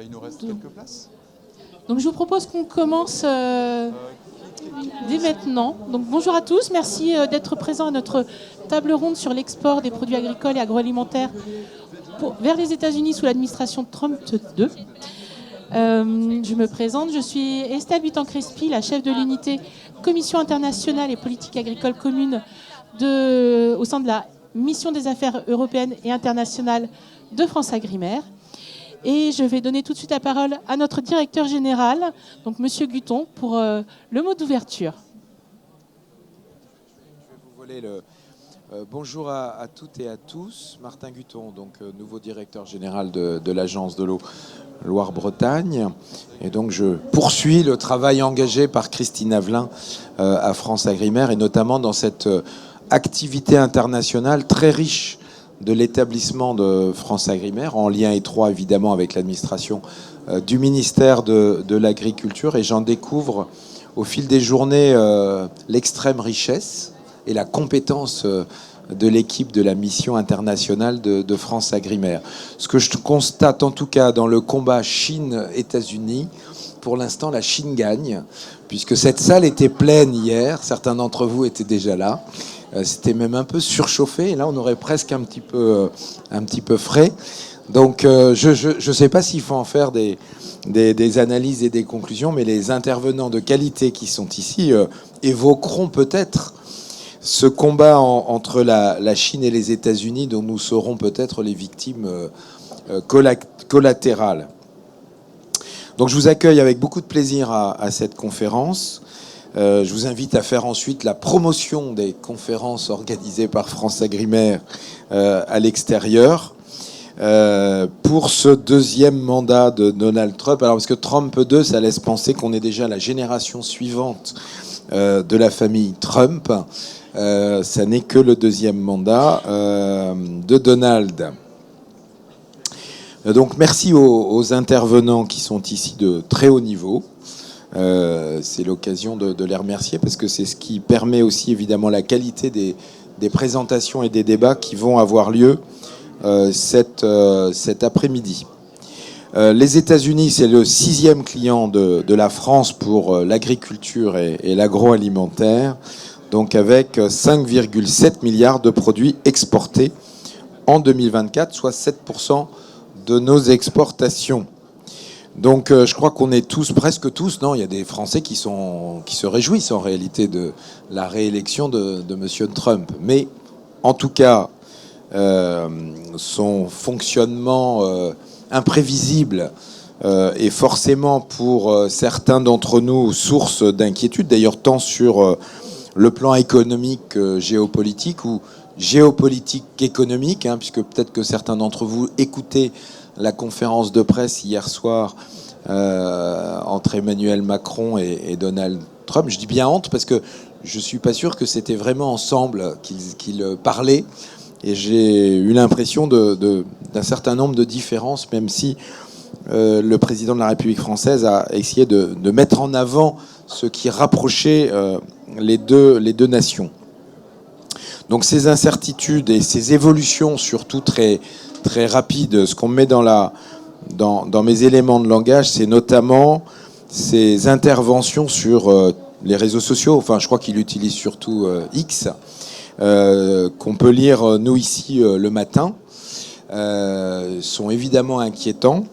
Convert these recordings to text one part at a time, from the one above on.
Il nous reste quelques places. Donc je vous propose qu'on commence dès maintenant. Donc bonjour à tous, merci d'être présents à notre table ronde sur l'export des produits agricoles et agroalimentaires vers les États-Unis sous l'administration Trump 2. Je me présente, je suis Estelle Buitan-Crespi, la chef de l'unité Commission internationale et politique agricole commune au sein de la mission des affaires européennes et internationales de FranceAgriMer. Et je vais donner tout de suite la parole à notre directeur général, donc Monsieur Guton, pour le mot d'ouverture. Je vais vous voler bonjour à toutes et à tous. Martin Guton, donc nouveau directeur général de l'Agence de l'eau Loire-Bretagne. Et donc je poursuis le travail engagé par Christine Avelin à FranceAgriMer, et notamment dans cette activité internationale très riche de l'établissement de FranceAgriMer, en lien étroit évidemment avec l'administration du ministère de l'Agriculture. Et j'en découvre au fil des journées l'extrême richesse et la compétence de l'équipe de la mission internationale de FranceAgriMer. Ce que je constate en tout cas dans le combat Chine-États-Unis, pour l'instant la Chine gagne, puisque cette salle était pleine hier, certains d'entre vous étaient déjà là. C'était même un peu surchauffé, et là on aurait presque un petit peu frais. Donc je ne sais pas s'il faut en faire des analyses et des conclusions, mais les intervenants de qualité qui sont ici évoqueront peut-être ce combat entre la Chine et les États-Unis, dont nous serons peut-être les victimes collatérales. Donc je vous accueille avec beaucoup de plaisir à cette conférence. Je vous invite à faire ensuite la promotion des conférences organisées par FranceAgriMer à l'extérieur pour ce deuxième mandat de Donald Trump. Alors parce que Trump 2, ça laisse penser qu'on est déjà la génération suivante de la famille Trump. Ça n'est que le deuxième mandat de Donald. Donc merci aux intervenants qui sont ici de très haut niveau. C'est l'occasion de les remercier, parce que c'est ce qui permet aussi évidemment la qualité des présentations et des débats qui vont avoir lieu cet après-midi. Les États-Unis, c'est le 6e client de la France pour l'agriculture et l'agroalimentaire, donc avec 5,7 milliards de produits exportés en 2024, soit 7% de nos exportations. Donc je crois qu'on est presque tous, non, il y a des Français qui se réjouissent en réalité de la réélection de M. Trump. Mais en tout cas, son fonctionnement imprévisible est forcément pour certains d'entre nous source d'inquiétude, d'ailleurs tant sur le plan économique, géopolitique, ou géopolitique économique, puisque peut-être que certains d'entre vous écoutaient la conférence de presse hier soir entre Emmanuel Macron et Donald Trump. Je dis bien entre, parce que je ne suis pas sûr que c'était vraiment ensemble qu'ils parlaient. Et j'ai eu l'impression d'un certain nombre de différences, même si le président de la République française a essayé de mettre en avant ce qui rapprochait les deux nations. Donc ces incertitudes et ces évolutions, surtout très très rapide, ce qu'on met dans mes éléments de langage, c'est notamment ces interventions sur les réseaux sociaux. Enfin, je crois qu'il utilise surtout X, qu'on peut lire nous ici le matin, sont évidemment inquiétants.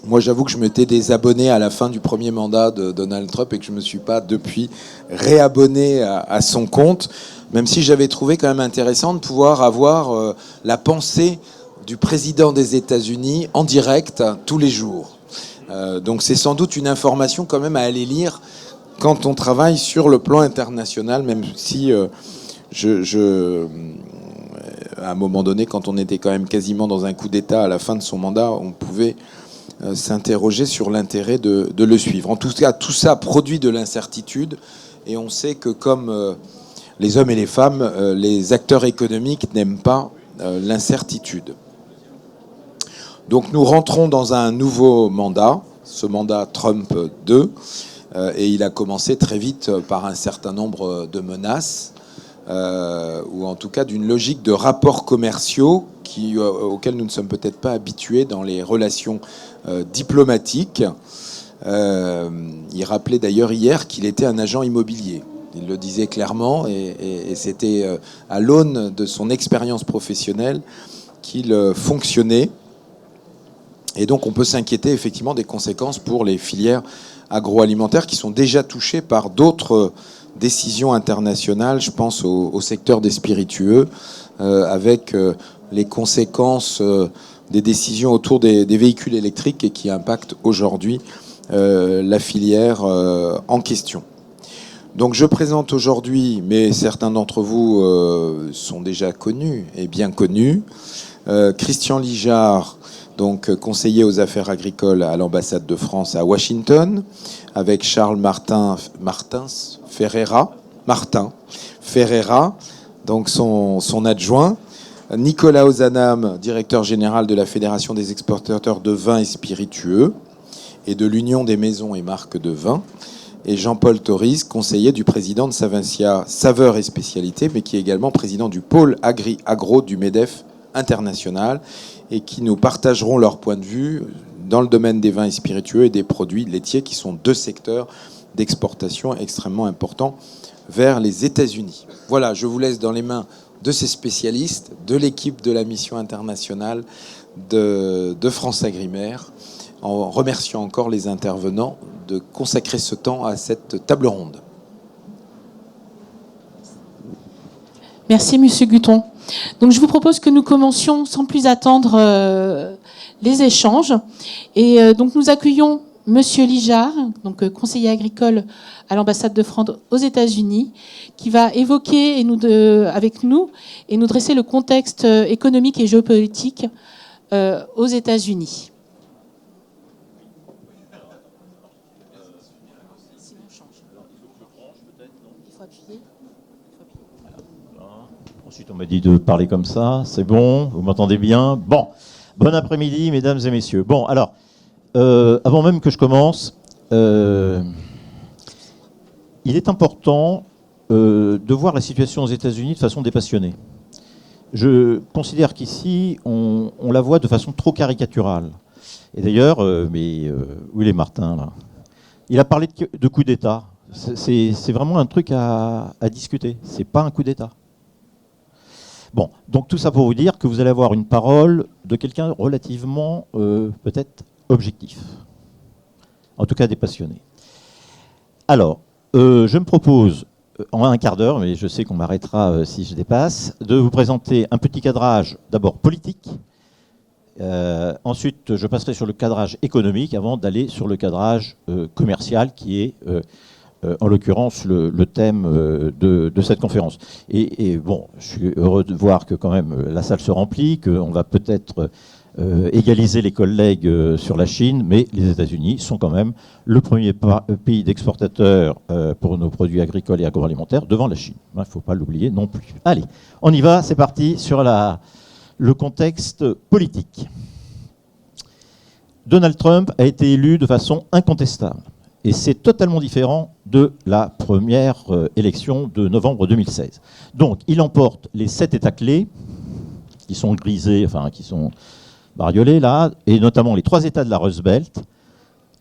Moi, j'avoue que je m'étais désabonné à la fin du premier mandat de Donald Trump et que je ne me suis pas depuis réabonné à son compte, même si j'avais trouvé quand même intéressant de pouvoir avoir la pensée du président des États-Unis en direct tous les jours. Donc c'est sans doute une information quand même à aller lire quand on travaille sur le plan international, même si à un moment donné, quand on était quand même quasiment dans un coup d'État à la fin de son mandat, on pouvait s'interroger sur l'intérêt de le suivre. En tout cas, tout ça produit de l'incertitude, et on sait que comme les hommes et les femmes, les acteurs économiques n'aiment pas l'incertitude. Donc nous rentrons dans un nouveau mandat, ce mandat Trump 2, et il a commencé très vite par un certain nombre de menaces ou en tout cas d'une logique de rapports commerciaux auxquels nous ne sommes peut-être pas habitués dans les relations diplomatiques. Il rappelait d'ailleurs hier qu'il était un agent immobilier. Il le disait clairement, et c'était à l'aune de son expérience professionnelle qu'il fonctionnait. Et donc on peut s'inquiéter effectivement des conséquences pour les filières agroalimentaires qui sont déjà touchées par d'autres décisions internationales. Je pense au secteur des spiritueux, avec les conséquences des décisions autour des véhicules électriques et qui impactent aujourd'hui la filière en question. Donc je présente aujourd'hui, mais certains d'entre vous sont déjà connus et bien connus, Christian Lijard, donc conseiller aux affaires agricoles à l'ambassade de France à Washington, avec Charles Martin Ferreira, donc son adjoint, Nicolas Ozanam, directeur général de la Fédération des exportateurs de vins et spiritueux et de l'Union des maisons et marques de vin, et Jean-Paul Toris, conseiller du président de Savencia Saveurs et Spécialités, mais qui est également président du pôle agro du MEDEF international, et qui nous partageront leur point de vue dans le domaine des vins et spiritueux et des produits laitiers, qui sont deux secteurs d'exportation extrêmement importants vers les États-Unis. Voilà, je vous laisse dans les mains de ces spécialistes, de l'équipe de la mission internationale de France Agrimaire, en remerciant encore les intervenants de consacrer ce temps à cette table ronde. Merci, Monsieur Guton. Donc, je vous propose que nous commencions sans plus attendre les échanges. Et donc, nous accueillons Monsieur Lijard, donc conseiller agricole à l'ambassade de France aux États-Unis, qui va évoquer avec nous et nous dresser le contexte économique et géopolitique aux États-Unis. Ensuite, on m'a dit de parler comme ça. C'est bon, vous m'entendez bien? Bon après-midi, mesdames et messieurs. Bon, alors, avant même que je commence, il est important de voir la situation aux États-Unis de façon dépassionnée. Je considère qu'ici, on la voit de façon trop caricaturale. Et d'ailleurs, où il est Martin, là? Il a parlé de coup d'État. C'est vraiment un truc à discuter. C'est pas un coup d'État. Bon, donc tout ça pour vous dire que vous allez avoir une parole de quelqu'un relativement, peut-être, objectif. En tout cas, dépassionné. Alors, je me propose, en un quart d'heure, mais je sais qu'on m'arrêtera si je dépasse, de vous présenter un petit cadrage, d'abord politique. Ensuite, je passerai sur le cadrage économique avant d'aller sur le cadrage commercial qui est... en l'occurrence, le thème de cette conférence. Et bon, je suis heureux de voir que quand même la salle se remplit, qu'on va peut-être égaliser les collègues sur la Chine, mais les États-Unis sont quand même le premier pays d'exportateur pour nos produits agricoles et agroalimentaires devant la Chine. Il ne faut pas l'oublier non plus. Allez, on y va, c'est parti sur le contexte politique. Donald Trump a été élu de façon incontestable. Et c'est totalement différent de la première élection de novembre 2016. Donc, il emporte les 7 États clés, qui sont grisés, enfin, qui sont bariolés là, et notamment les 3 États de la Rust Belt,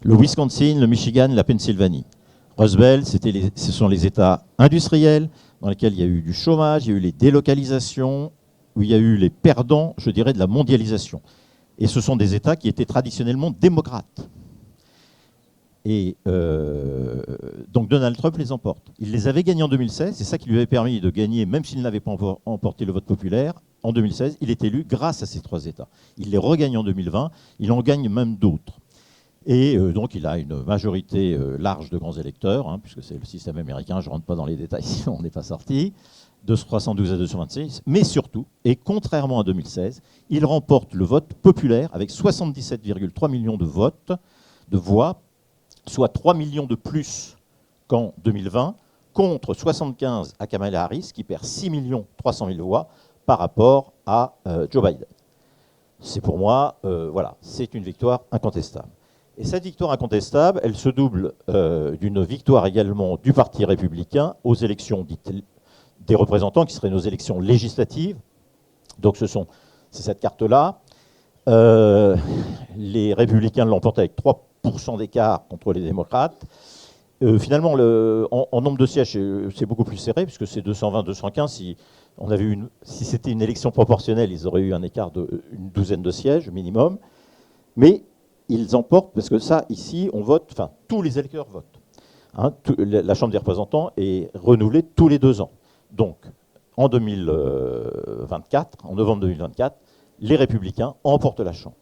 le Wisconsin, le Michigan, la Pennsylvanie. Rust Belt, ce sont les États industriels, dans lesquels il y a eu du chômage, il y a eu les délocalisations, où il y a eu les perdants, je dirais, de la mondialisation. Et ce sont des États qui étaient traditionnellement démocrates. Et donc Donald Trump les emporte. Il les avait gagnés en 2016, c'est ça qui lui avait permis de gagner, même s'il n'avait pas emporté le vote populaire. En 2016, il est élu grâce à ces 3 États. Il les regagne en 2020, il en gagne même d'autres. Et donc il a une majorité large de grands électeurs, puisque c'est le système américain, je ne rentre pas dans les détails, sinon on n'est pas sorti, de 312 à 226. Mais surtout, et contrairement à 2016, il remporte le vote populaire avec 77,3 millions de voix, soit 3 millions de plus qu'en 2020, contre 75 à Kamala Harris, qui perd 6 300 000 voix par rapport à Joe Biden. C'est pour moi, voilà, c'est une victoire incontestable. Et cette victoire incontestable, elle se double d'une victoire également du Parti républicain aux élections dites des représentants, qui seraient nos élections législatives. Donc c'est cette carte-là. Les républicains l'emportent avec 3% d'écart contre les démocrates. Finalement, en nombre de sièges, c'est beaucoup plus serré, puisque c'est 220-215. Si c'était une élection proportionnelle, ils auraient eu un écart d'une douzaine de sièges minimum. Mais ils emportent, parce que ça, ici, on vote, enfin, tous les électeurs votent. Hein, la Chambre des représentants est renouvelée tous les 2 ans. Donc, en 2024, en novembre 2024, les Républicains emportent la Chambre.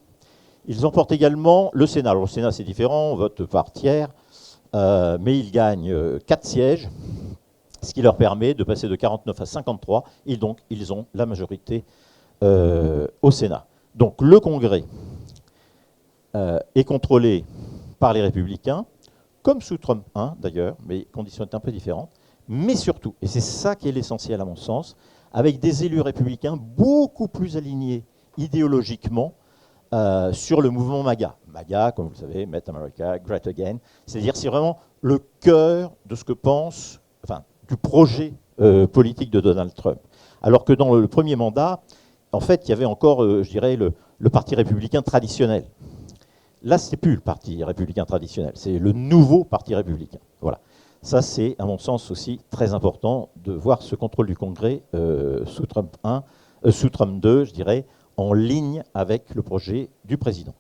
Ils emportent également le Sénat. Alors, le Sénat, c'est différent, on vote par tiers, mais ils gagnent 4 sièges, ce qui leur permet de passer de 49 à 53, et donc ils ont la majorité au Sénat. Donc, le Congrès est contrôlé par les Républicains, comme sous Trump 1 d'ailleurs, mais les conditions étaient un peu différentes, mais surtout, et c'est ça qui est l'essentiel à mon sens, avec des élus républicains beaucoup plus alignés idéologiquement sur le mouvement MAGA. MAGA, comme vous le savez, Make America Great Again, c'est-à-dire c'est vraiment le cœur de ce que pense, enfin, du projet politique de Donald Trump. Alors que dans le premier mandat, en fait, il y avait encore, je dirais, le parti républicain traditionnel. Là, ce n'est plus le parti républicain traditionnel, c'est le nouveau parti républicain. Voilà. Ça, c'est, à mon sens, aussi très important de voir ce contrôle du Congrès sous Trump 2, je dirais, en ligne avec le projet du président.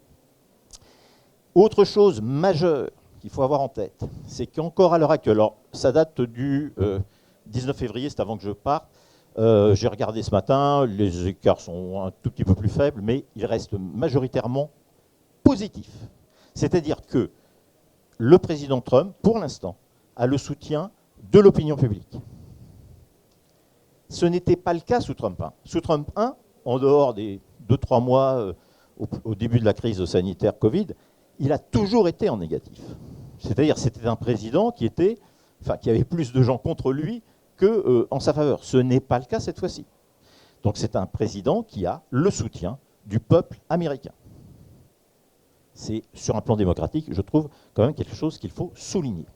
Autre chose majeure qu'il faut avoir en tête, c'est qu'encore à l'heure actuelle, alors ça date du 19 février, c'est avant que je parte, j'ai regardé ce matin, les écarts sont un tout petit peu plus faibles, mais ils restent majoritairement positif. C'est-à-dire que le président Trump, pour l'instant, a le soutien de l'opinion publique. Ce n'était pas le cas sous Trump 1. Sous Trump 1, en dehors des 2-3 mois au début de la crise sanitaire Covid, il a toujours été en négatif. C'est-à-dire c'était un président qui avait plus de gens contre lui qu'en sa faveur. Ce n'est pas le cas cette fois-ci. Donc c'est un président qui a le soutien du peuple américain. C'est, sur un plan démocratique, je trouve quand même quelque chose qu'il faut souligner.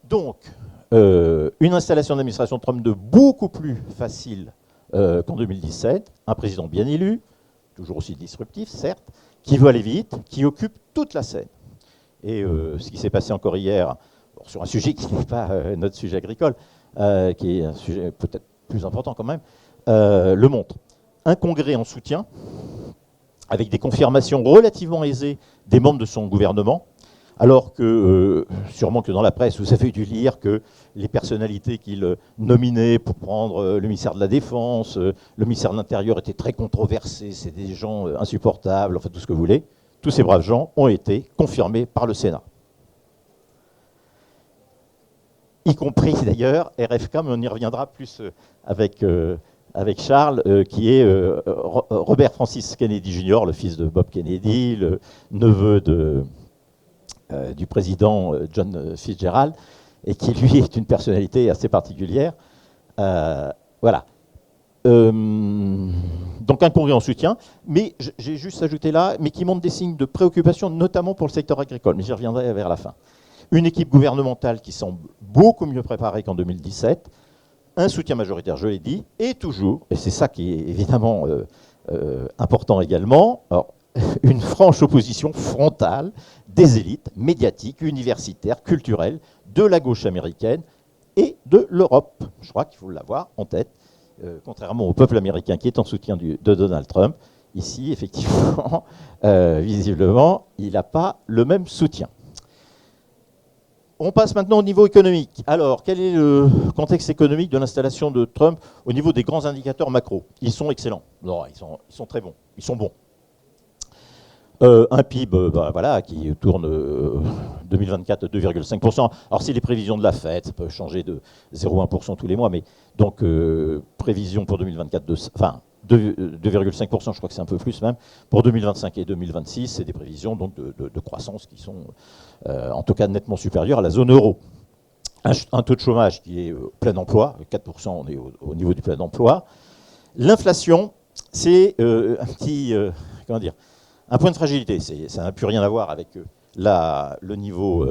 Donc, une installation d'administration Trump de beaucoup plus facile qu'en 2017, un président bien élu, toujours aussi disruptif, certes, qui veut aller vite, qui occupe toute la scène. Et ce qui s'est passé encore hier, sur un sujet qui n'est pas notre sujet agricole, qui est un sujet peut-être plus important quand même, le montre. Un congrès en soutien, avec des confirmations relativement aisées des membres de son gouvernement, alors que, sûrement que dans la presse, vous avez dû lire que les personnalités qu'il nominait pour prendre le ministère de la Défense, le ministère de l'Intérieur étaient très controversés, c'est des gens insupportables, enfin tout ce que vous voulez. Tous ces braves gens ont été confirmés par le Sénat. Y compris d'ailleurs RFK, mais on y reviendra plus avec Charles, qui est Robert Francis Kennedy Jr., le fils de Bob Kennedy, le neveu du président John Fitzgerald, et qui, lui, est une personnalité assez particulière. Voilà. Donc un congrès en soutien, mais j'ai juste ajouté là, mais qui montre des signes de préoccupation, notamment pour le secteur agricole, mais j'y reviendrai vers la fin. Une équipe gouvernementale qui semble beaucoup mieux préparée qu'en 2017, un soutien majoritaire, je l'ai dit, et toujours, et c'est ça qui est évidemment important également, alors, une franche opposition frontale des élites médiatiques, universitaires, culturelles, de la gauche américaine et de l'Europe. Je crois qu'il faut l'avoir en tête, contrairement au peuple américain qui est en soutien de Donald Trump. Ici, effectivement, visiblement, il n'a pas le même soutien. On passe maintenant au niveau économique. Alors, quel est le contexte économique de l'installation de Trump au niveau des grands indicateurs macro? Ils sont excellents. Non, ils sont très bons. Ils sont bons. Un PIB voilà, qui tourne 2024 à 2,5%. Alors, c'est les prévisions de la Fed, ça peut changer de 0,1% tous les mois, mais donc prévision pour 2024 enfin 2,5%, je crois que c'est un peu plus même. Pour 2025 et 2026, c'est des prévisions donc, de croissance qui sont en tout cas nettement supérieures à la zone euro. Un taux de chômage qui est plein emploi, 4%, on est au niveau du plein emploi. L'inflation, c'est un petit, comment dire, un point de fragilité. Ça n'a plus rien à voir avec le niveau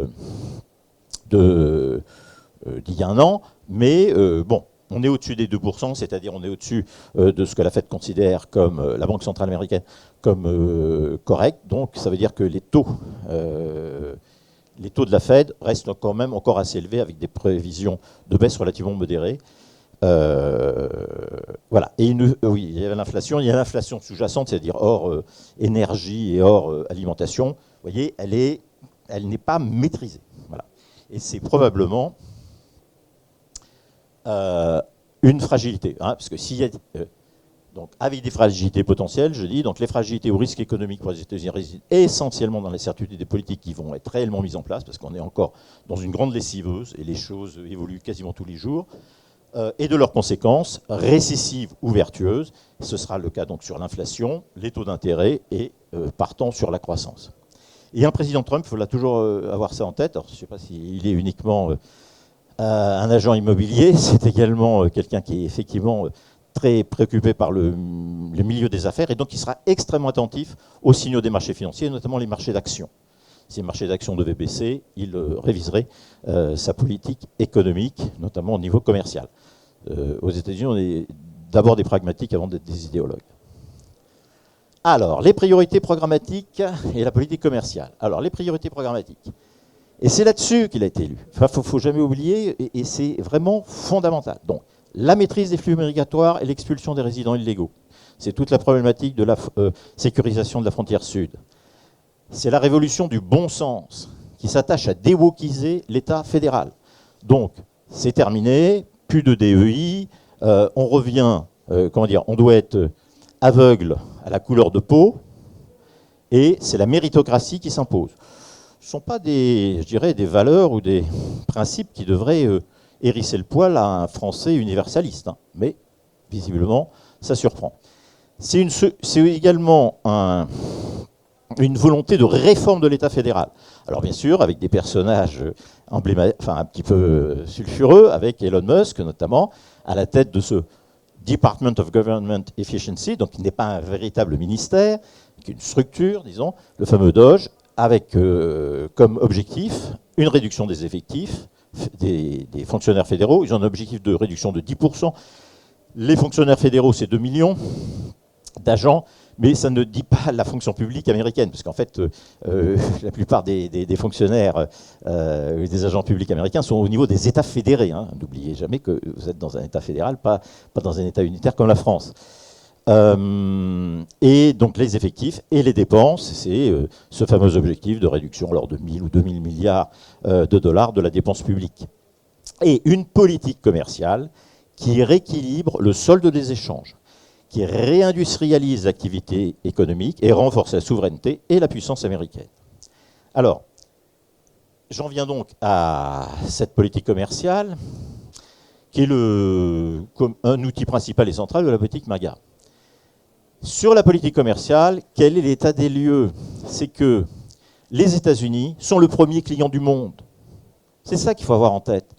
d'il y a un an, mais bon, on est au-dessus des 2%, c'est-à-dire on est au-dessus de ce que la Fed considère comme la Banque centrale américaine comme correct. Donc ça veut dire que les taux de la Fed restent quand même encore assez élevés avec des prévisions de baisse relativement modérées. Voilà. Et oui, il y a l'inflation. Il y a l'inflation sous-jacente, c'est-à-dire hors énergie et hors alimentation. Vous voyez, elle n'est pas maîtrisée. Voilà. Et c'est probablement une fragilité, hein, parce que s'il y a donc avec des fragilités potentielles, je dis, donc les fragilités au risque économique pour les États-Unis résident essentiellement dans l'incertitude des politiques qui vont être réellement mises en place, parce qu'on est encore dans une grande lessiveuse et les choses évoluent quasiment tous les jours, et de leurs conséquences récessives ou vertueuses. Ce sera le cas donc sur l'inflation, les taux d'intérêt et partant sur la croissance. Et un président Trump, il faut toujours avoir ça en tête. Alors, je ne sais pas s'il est uniquement un agent immobilier, c'est également quelqu'un qui est effectivement très préoccupé par le milieu des affaires, et donc il sera extrêmement attentif aux signaux des marchés financiers, notamment les marchés d'actions. Si les marchés d'actions devaient baisser, il réviserait sa politique économique, notamment au niveau commercial. Aux États-Unis, on est d'abord des pragmatiques avant d'être des idéologues. Alors, les priorités programmatiques et la politique commerciale. Alors, les priorités programmatiques. Et c'est là-dessus qu'il a été élu. Enfin, il ne faut jamais oublier, et c'est vraiment fondamental. Donc, la maîtrise des flux migratoires et l'expulsion des résidents illégaux. C'est toute la problématique de la sécurisation de la frontière sud. C'est la révolution du bon sens qui s'attache à déwokiser l'État fédéral. Donc, c'est terminé, plus de DEI, on revient, on doit être aveugle à la couleur de peau, et c'est la méritocratie qui s'impose. Ce ne sont pas des valeurs ou des principes qui devraient hérisser le poil à un Français universaliste, hein, mais visiblement, ça surprend. C'est également une volonté de réforme de l'État fédéral. Alors bien sûr, avec des personnages un petit peu sulfureux, avec Elon Musk notamment, à la tête de ce Department of Government Efficiency, donc qui n'est pas un véritable ministère, qui est une structure, disons, le fameux DOGE, avec comme objectif une réduction des effectifs des fonctionnaires fédéraux. Ils ont un objectif de réduction de 10%. Les fonctionnaires fédéraux, c'est 2 millions d'agents, mais ça ne dit pas la fonction publique américaine, parce qu'en fait, la plupart des fonctionnaires, des agents publics américains sont au niveau des États fédérés. Hein. N'oubliez jamais que vous êtes dans un État fédéral, pas dans un État unitaire comme la France. Et donc les effectifs et les dépenses, c'est ce fameux objectif de réduction alors de 1000 ou 2000 milliards de dollars de la dépense publique. Et une politique commerciale qui rééquilibre le solde des échanges, qui réindustrialise l'activité économique et renforce la souveraineté et la puissance américaine. Alors, j'en viens donc à cette politique commerciale qui est un outil principal et central de la politique MAGA. Sur la politique commerciale, quel est l'état des lieux? C'est que les États-Unis sont le premier client du monde. C'est ça qu'il faut avoir en tête.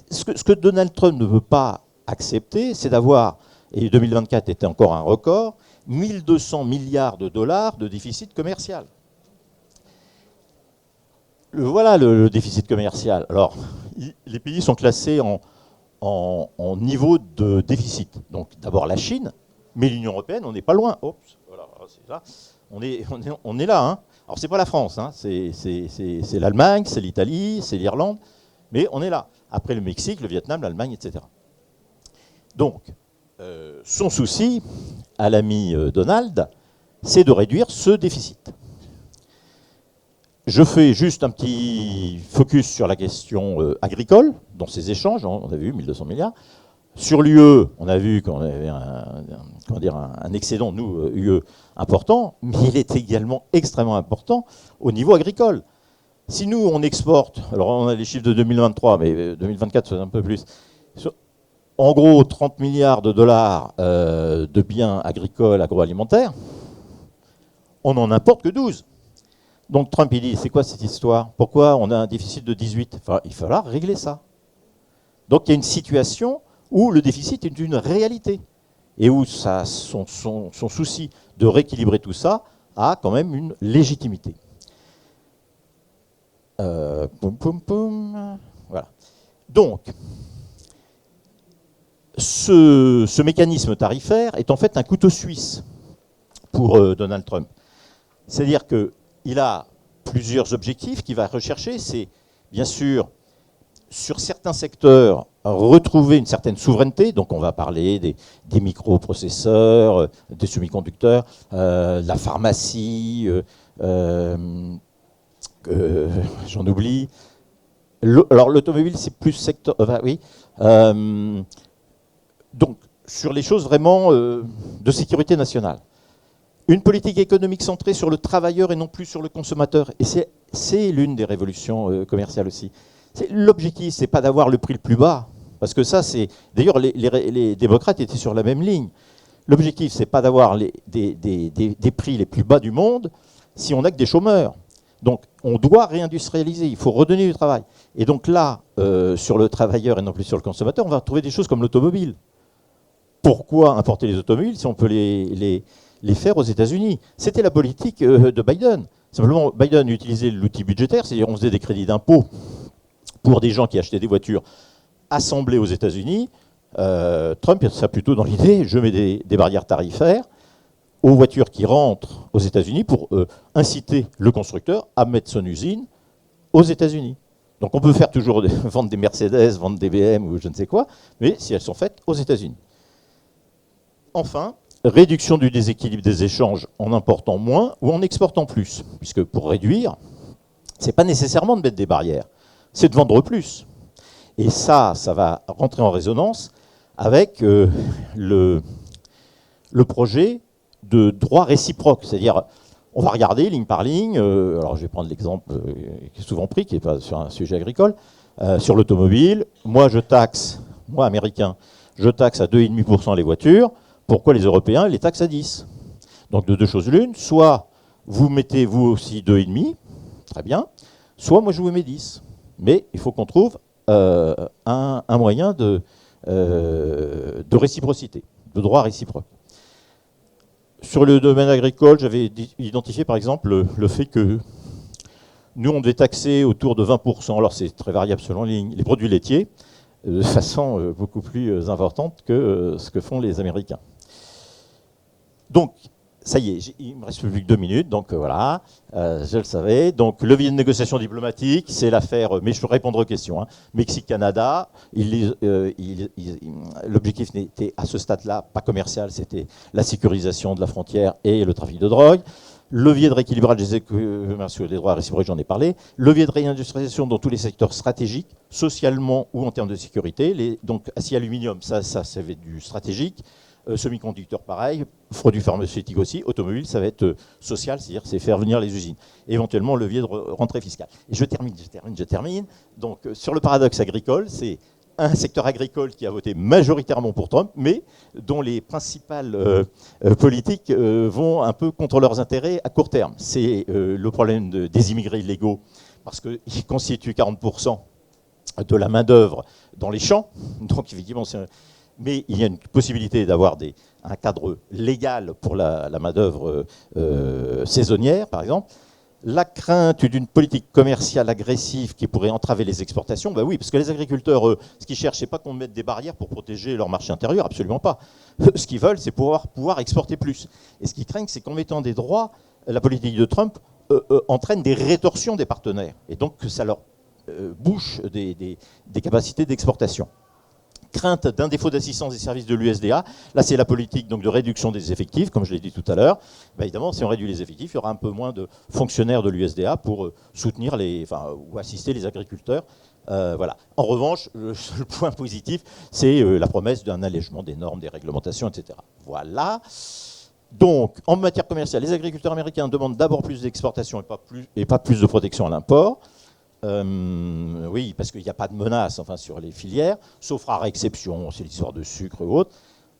Ce que Donald Trump ne veut pas accepter, c'est d'avoir, et 2024 était encore un record, 1200 milliards de dollars de déficit commercial. Voilà le déficit commercial. Alors, les pays sont classés en niveau de déficit. Donc d'abord la Chine, mais l'Union européenne, on n'est pas loin. Oups, voilà, c'est là. On est là. Hein. Alors, c'est pas la France, hein. C'est l'Allemagne, c'est l'Italie, c'est l'Irlande, mais on est là. Après le Mexique, le Vietnam, l'Allemagne, etc. Donc, son souci à l'ami Donald, c'est de réduire ce déficit. Je fais juste un petit focus sur la question agricole, dans ces échanges, on a vu 1200 milliards. Sur l'UE, on a vu qu'on avait un excédent, nous, UE, important, mais il est également extrêmement important au niveau agricole. Si nous, on exporte, alors on a les chiffres de 2023, mais 2024, c'est un peu plus, en gros, 30 milliards de dollars de biens agricoles, agroalimentaires, on n'en importe que 12. Donc Trump, il dit, c'est quoi cette histoire? Pourquoi on a un déficit de 18? Enfin, il va falloir régler ça. Donc il y a une situation où le déficit est une réalité, et où son souci de rééquilibrer tout ça a quand même une légitimité. Voilà. Donc, ce mécanisme tarifaire est en fait un couteau suisse pour Donald Trump. C'est-à-dire qu'il a plusieurs objectifs qu'il va rechercher. C'est bien sûr, sur certains secteurs, retrouver une certaine souveraineté. Donc on va parler des microprocesseurs, des semi-conducteurs, de la pharmacie, j'en oublie. Alors l'automobile, c'est plus secteur... oui. Donc sur les choses vraiment de sécurité nationale. Une politique économique centrée sur le travailleur et non plus sur le consommateur. Et c'est l'une des révolutions commerciales aussi. L'objectif, c'est pas d'avoir le prix le plus bas, parce que ça, c'est... D'ailleurs, les démocrates étaient sur la même ligne. L'objectif, c'est pas d'avoir des prix les plus bas du monde si on n'a que des chômeurs. Donc, on doit réindustrialiser, il faut redonner du travail. Et donc là, sur le travailleur et non plus sur le consommateur, on va trouver des choses comme l'automobile. Pourquoi importer les automobiles si on peut les faire aux États-Unis? C'était la politique de Biden. Simplement, Biden utilisait l'outil budgétaire, c'est-à-dire on faisait des crédits d'impôt pour des gens qui achetaient des voitures assemblées aux États-Unis. Trump, ça plutôt dans l'idée, je mets des barrières tarifaires aux voitures qui rentrent aux États-Unis pour inciter le constructeur à mettre son usine aux États-Unis. Donc on peut faire toujours vendre des Mercedes, vendre des BM ou je ne sais quoi, mais si elles sont faites aux États-Unis. Enfin, réduction du déséquilibre des échanges en important moins ou en exportant plus. Puisque pour réduire, ce n'est pas nécessairement de mettre des barrières, c'est de vendre plus. Et ça va rentrer en résonance avec le projet de droit réciproque. C'est-à-dire, on va regarder ligne par ligne, alors je vais prendre l'exemple qui est souvent pris, qui n'est pas sur un sujet agricole, sur l'automobile. Moi, américain, je taxe à 2,5% les voitures. Pourquoi les Européens les taxent à 10? Donc de deux choses l'une, soit vous mettez vous aussi 2,5, très bien, soit moi je vous mets 10. Mais il faut qu'on trouve un moyen de réciprocité, de droit réciproque. Sur le domaine agricole, j'avais identifié par exemple le fait que nous on devait taxer autour de 20%, alors c'est très variable selon les produits laitiers, de façon beaucoup plus importante que ce que font les Américains. Donc, ça y est, il me reste plus que 2 minutes, donc voilà, je le savais. Donc, levier de négociation diplomatique, c'est l'affaire, mais je peux répondre aux questions, hein. Mexique-Canada, l'objectif n'était à ce stade-là pas commercial, c'était la sécurisation de la frontière et le trafic de drogue. Levier de rééquilibrage des équilibres commerciaux et des droits réciproques, j'en ai parlé. Levier de réindustrialisation dans tous les secteurs stratégiques, socialement ou en termes de sécurité. Donc, acier-aluminium, ça c'est du stratégique. Semi-conducteurs, pareil. Produits pharmaceutiques aussi. Automobile, ça va être social, c'est-à-dire c'est faire venir les usines. Éventuellement, levier de rentrée fiscale. Et je termine. Donc, sur le paradoxe agricole, c'est un secteur agricole qui a voté majoritairement pour Trump, mais dont les principales politiques vont un peu contre leurs intérêts à court terme. C'est le problème des immigrés illégaux, parce qu'ils constituent 40% de la main-d'œuvre dans les champs. Donc, effectivement, mais il y a une possibilité d'avoir un cadre légal pour la main-d'œuvre saisonnière, par exemple. La crainte d'une politique commerciale agressive qui pourrait entraver les exportations, ben oui, parce que les agriculteurs, ce qu'ils cherchent, c'est pas qu'on mette des barrières pour protéger leur marché intérieur, absolument pas. Ce qu'ils veulent, c'est pouvoir exporter plus. Et ce qu'ils craignent, c'est qu'en mettant des droits, la politique de Trump entraîne des rétorsions des partenaires, et donc que ça leur bouche des capacités d'exportation. Crainte d'un défaut d'assistance des services de l'USDA. Là, c'est la politique donc, de réduction des effectifs, comme je l'ai dit tout à l'heure. Ben, évidemment, si on réduit les effectifs, il y aura un peu moins de fonctionnaires de l'USDA pour soutenir ou assister les agriculteurs. Voilà. En revanche, le seul point positif, c'est la promesse d'un allègement des normes, des réglementations, etc. Voilà. Donc, en matière commerciale, les agriculteurs américains demandent d'abord plus d'exportation et pas plus de protection à l'import. Oui, parce qu'il n'y a pas de menace sur les filières, sauf rare exception, c'est l'histoire de sucre ou autre.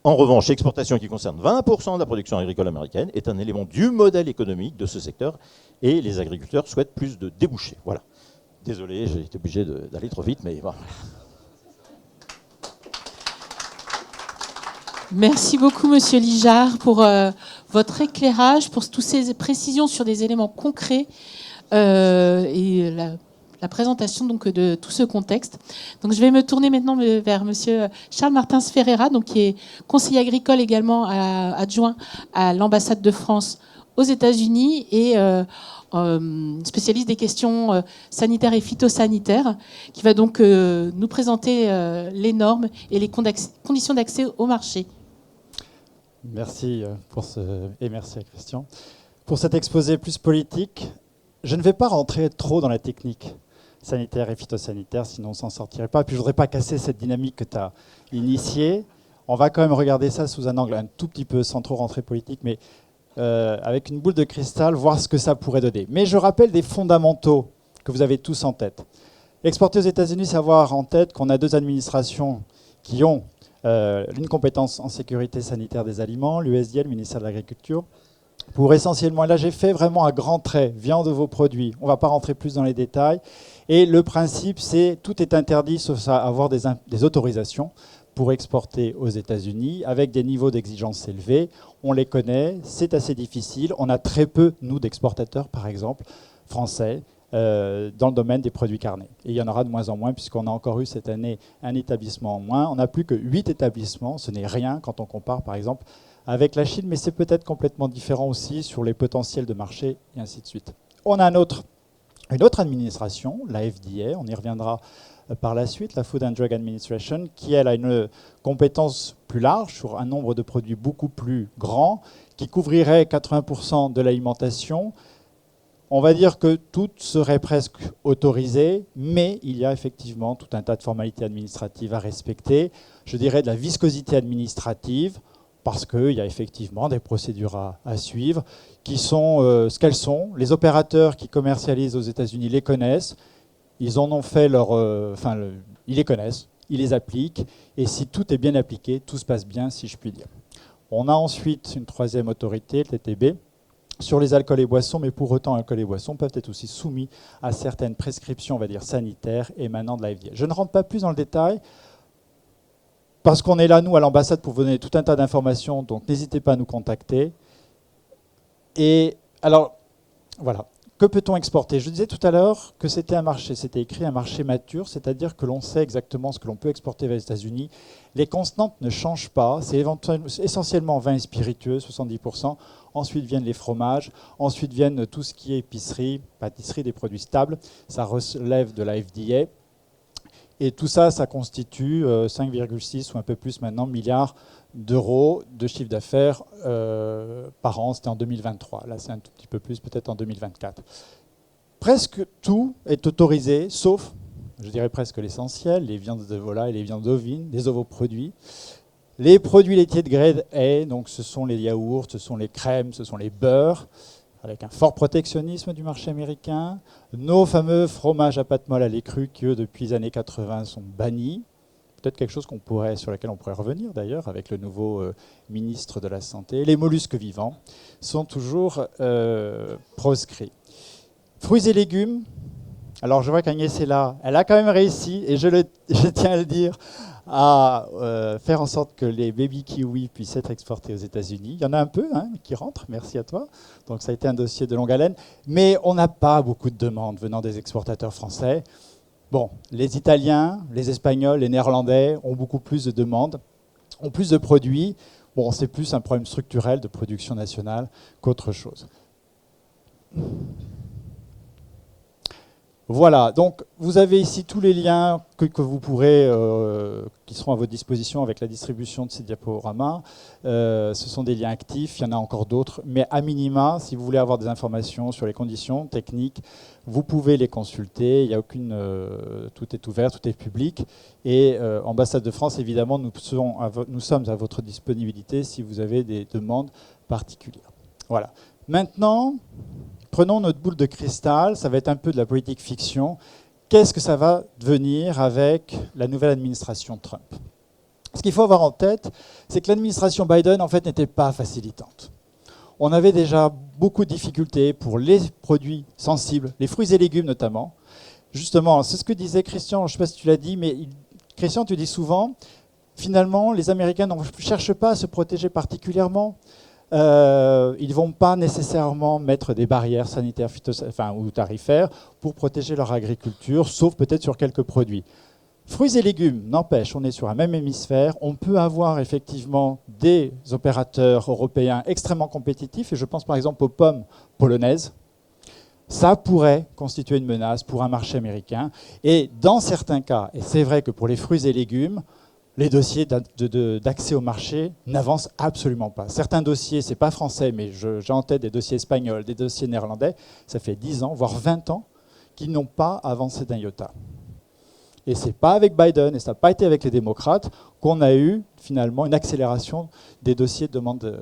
En revanche, l'exportation qui concerne 20% de la production agricole américaine est un élément du modèle économique de ce secteur et les agriculteurs souhaitent plus de débouchés. Voilà. Désolé, j'ai été obligé d'aller trop vite, mais bon. Merci beaucoup, Monsieur Lijard, pour votre éclairage, pour toutes ces précisions sur des éléments concrets et la présentation donc, de tout ce contexte. Donc, je vais me tourner maintenant vers Monsieur Charles Martins Ferreira, donc, qui est conseiller agricole également adjoint à l'ambassade de France aux États-Unis et spécialiste des questions sanitaires et phytosanitaires, qui va donc nous présenter les normes et les conditions d'accès au marché. Merci et merci à Christian. Pour cet exposé plus politique, je ne vais pas rentrer trop dans la technique sanitaire et phytosanitaire, sinon on ne s'en sortirait pas. Puis je ne voudrais pas casser cette dynamique que tu as initiée. On va quand même regarder ça sous un angle un tout petit peu, sans trop rentrer politique, mais avec une boule de cristal, voir ce que ça pourrait donner. Mais je rappelle des fondamentaux que vous avez tous en tête. Exporter aux États-Unis, c'est avoir en tête qu'on a deux administrations qui ont une compétence en sécurité sanitaire des aliments, l'USDA, le ministère de l'Agriculture, pour essentiellement, là j'ai fait vraiment un grand trait, viande de vos produits, on ne va pas rentrer plus dans les détails, et le principe c'est tout est interdit sauf à avoir des autorisations pour exporter aux États-Unis avec des niveaux d'exigence élevés. On les connaît, c'est assez difficile. On a très peu, nous, d'exportateurs, par exemple, français, dans le domaine des produits carnés. Et il y en aura de moins en moins, puisqu'on a encore eu cette année un établissement en moins. On n'a plus que 8 établissements. Ce n'est rien quand on compare, par exemple, avec la Chine, mais c'est peut-être complètement différent aussi sur les potentiels de marché, et ainsi de suite. On a une autre administration, la FDA, on y reviendra par la suite, la Food and Drug Administration, qui elle a une compétence plus large sur un nombre de produits beaucoup plus grand, qui couvrirait 80% de l'alimentation. On va dire que tout serait presque autorisé, mais il y a effectivement tout un tas de formalités administratives à respecter. Je dirais de la viscosité administrative, parce qu'il y a effectivement des procédures à suivre, qui sont ce qu'elles sont. Les opérateurs qui commercialisent aux États-Unis les connaissent. Ils en ont fait ils les connaissent, ils les appliquent, et si tout est bien appliqué, tout se passe bien, si je puis dire. On a ensuite une troisième autorité, le TTB, sur les alcools et boissons, mais pour autant, alcools et boissons peuvent être aussi soumis à certaines prescriptions, on va dire, sanitaires émanant de la FDA. Je ne rentre pas plus dans le détail, parce qu'on est là, nous, à l'ambassade, pour vous donner tout un tas d'informations, donc n'hésitez pas à nous contacter. Et alors, voilà. Que peut-on exporter? Je disais tout à l'heure que c'était un marché, c'était écrit un marché mature, c'est-à-dire que l'on sait exactement ce que l'on peut exporter vers les États-Unis. Les constantes ne changent pas, c'est essentiellement vin et spiritueux, 70%. Ensuite viennent les fromages, ensuite viennent tout ce qui est épicerie, pâtisserie, des produits stables. Ça relève de la FDA. Et tout ça, ça constitue 5,6 ou un peu plus maintenant milliards d'euros de chiffre d'affaires par an. C'était en 2023. Là, c'est un tout petit peu plus, peut-être en 2024. Presque tout est autorisé, sauf, je dirais presque l'essentiel, les viandes de volaille, les viandes ovines, les ovoproduits. Les produits laitiers de grade A, donc ce sont les yaourts, ce sont les crèmes, ce sont les beurres, avec un fort protectionnisme du marché américain. Nos fameux fromages à pâte molle à lait cru, qui eux, depuis les années 80, sont bannis. Peut-être quelque chose sur laquelle on pourrait revenir d'ailleurs avec le nouveau ministre de la Santé. Les mollusques vivants sont toujours proscrits. Fruits et légumes. Alors je vois qu'Agnès est là. Elle a quand même réussi, et je tiens à le dire, à faire en sorte que les baby kiwis puissent être exportés aux États-Unis. Il y en a un peu qui rentrent, merci à toi. Donc ça a été un dossier de longue haleine. Mais on n'a pas beaucoup de demandes venant des exportateurs français. Bon, les Italiens, les Espagnols, les Néerlandais ont beaucoup plus de demandes, ont plus de produits. Bon, c'est plus un problème structurel de production nationale qu'autre chose. Voilà, donc vous avez ici tous les liens que vous pourrez, qui seront à votre disposition avec la distribution de ces diaporamas. Ce sont des liens actifs, il y en a encore d'autres, mais à minima, si vous voulez avoir des informations sur les conditions techniques, vous pouvez les consulter. Il n'y a aucune, tout est ouvert, tout est public. Et Ambassade de France, évidemment, nous sommes à votre disponibilité si vous avez des demandes particulières. Voilà. Maintenant, prenons notre boule de cristal, ça va être un peu de la politique fiction. Qu'est-ce que ça va devenir avec la nouvelle administration Trump? Ce qu'il faut avoir en tête, c'est que l'administration Biden, en fait, n'était pas facilitante. On avait déjà beaucoup de difficultés pour les produits sensibles, les fruits et légumes notamment. Justement, c'est ce que disait Christian, je ne sais pas si tu l'as dit, mais Christian, tu dis souvent, finalement, les Américains ne cherchent pas à se protéger particulièrement. ils ne vont pas nécessairement mettre des barrières sanitaires ou tarifaires pour protéger leur agriculture, sauf peut-être sur quelques produits. Fruits et légumes, n'empêche, on est sur un même hémisphère, on peut avoir effectivement des opérateurs européens extrêmement compétitifs, et je pense par exemple aux pommes polonaises. Ça pourrait constituer une menace pour un marché américain. Et dans certains cas, et c'est vrai que pour les fruits et légumes, les dossiers d'accès au marché n'avancent absolument pas. Certains dossiers, ce n'est pas français, mais j'ai en tête des dossiers espagnols, des dossiers néerlandais, ça fait 10 ans, voire 20 ans, qu'ils n'ont pas avancé d'un iota. Et ce n'est pas avec Biden, et ça n'a pas été avec les démocrates, qu'on a eu finalement une accélération des dossiers de demande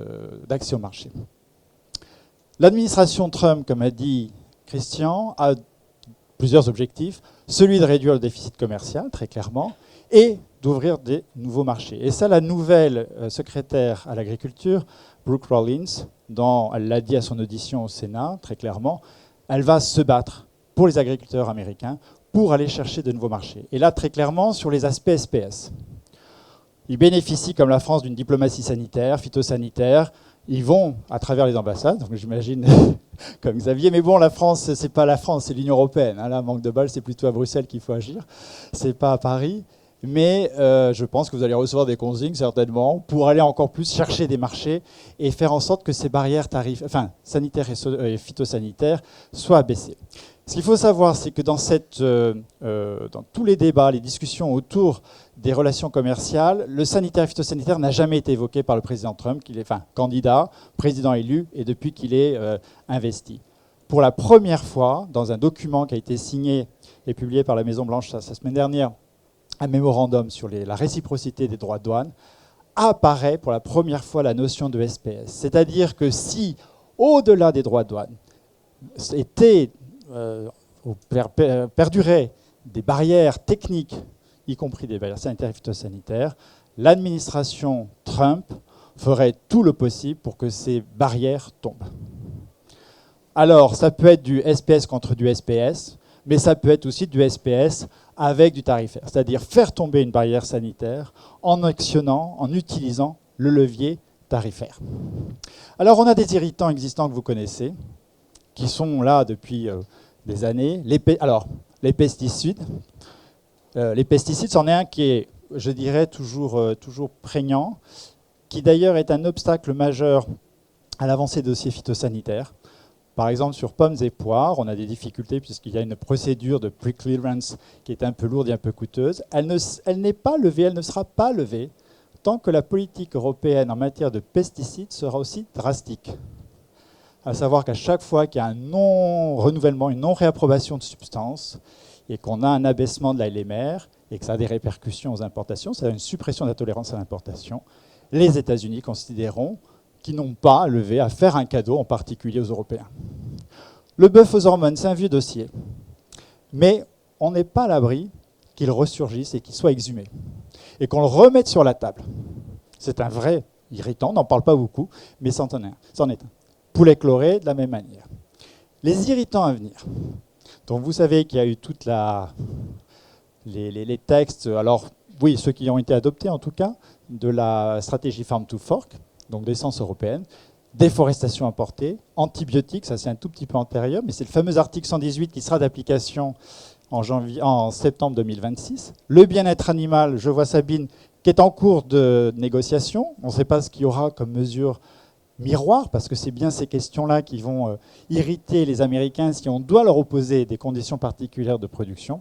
d'accès au marché. L'administration Trump, comme a dit Christian, a plusieurs objectifs. Celui de réduire le déficit commercial, très clairement, et d'ouvrir des nouveaux marchés. Et ça, la nouvelle secrétaire à l'agriculture, Brooke Rollins, elle l'a dit à son audition au Sénat, très clairement, elle va se battre pour les agriculteurs américains pour aller chercher de nouveaux marchés. Et là, très clairement, sur les aspects SPS. Ils bénéficient, comme la France, d'une diplomatie sanitaire, phytosanitaire. Ils vont à travers les ambassades, donc j'imagine comme Xavier, mais bon, la France, c'est pas la France, c'est l'Union européenne. Là, manque de bol, c'est plutôt à Bruxelles qu'il faut agir, c'est pas à Paris. Mais je pense que vous allez recevoir des consignes, certainement, pour aller encore plus chercher des marchés et faire en sorte que ces barrières sanitaires et phytosanitaires soient abaissées. Ce qu'il faut savoir, c'est que dans tous les débats, les discussions autour des relations commerciales, le sanitaire et phytosanitaire n'a jamais été évoqué par le président Trump, candidat, président élu, et depuis qu'il est investi. Pour la première fois, dans un document qui a été signé et publié par la Maison-Blanche la semaine dernière, un mémorandum sur la réciprocité des droits de douane, apparaît pour la première fois la notion de SPS. C'est-à-dire que si, au-delà des droits de douane, perduraient des barrières techniques, y compris des barrières sanitaires et phytosanitaires, l'administration Trump ferait tout le possible pour que ces barrières tombent. Alors, ça peut être du SPS contre du SPS, mais ça peut être aussi du SPS avec du tarifaire, c'est-à-dire faire tomber une barrière sanitaire en actionnant, en utilisant le levier tarifaire. Alors, on a des irritants existants que vous connaissez, qui sont là depuis des années. Les pesticides. Les pesticides, c'en est un qui est, je dirais, toujours prégnant, qui d'ailleurs est un obstacle majeur à l'avancée des dossiers phytosanitaires. Par exemple, sur pommes et poires, on a des difficultés puisqu'il y a une procédure de pre-clearance qui est un peu lourde et un peu coûteuse. Elle n'est pas levée, elle ne sera pas levée tant que la politique européenne en matière de pesticides sera aussi drastique. À savoir qu'à chaque fois qu'il y a un non-renouvellement, une non-réapprobation de substances, et qu'on a un abaissement de la LMR, et que ça a des répercussions aux importations, ça a une suppression de la tolérance à l'importation, les États-Unis considéreront qu'ils n'ont pas à lever, à faire un cadeau, en particulier aux Européens. Le bœuf aux hormones, c'est un vieux dossier. Mais on n'est pas à l'abri qu'il ressurgisse et qu'il soit exhumé. Et qu'on le remette sur la table. C'est un vrai irritant, on n'en parle pas beaucoup, mais c'en est un. Poulet chloré, de la même manière. Les irritants à venir. Donc vous savez qu'il y a eu toute les textes, alors oui, ceux qui ont été adoptés en tout cas, de la stratégie Farm to Fork, donc d'essence européenne, déforestation importée, antibiotiques, ça c'est un tout petit peu antérieur, mais c'est le fameux article 118 qui sera d'application en septembre 2026. Le bien-être animal, je vois Sabine, qui est en cours de négociation. On ne sait pas ce qu'il y aura comme mesure miroir, parce que c'est bien ces questions-là qui vont irriter les Américains si on doit leur opposer des conditions particulières de production.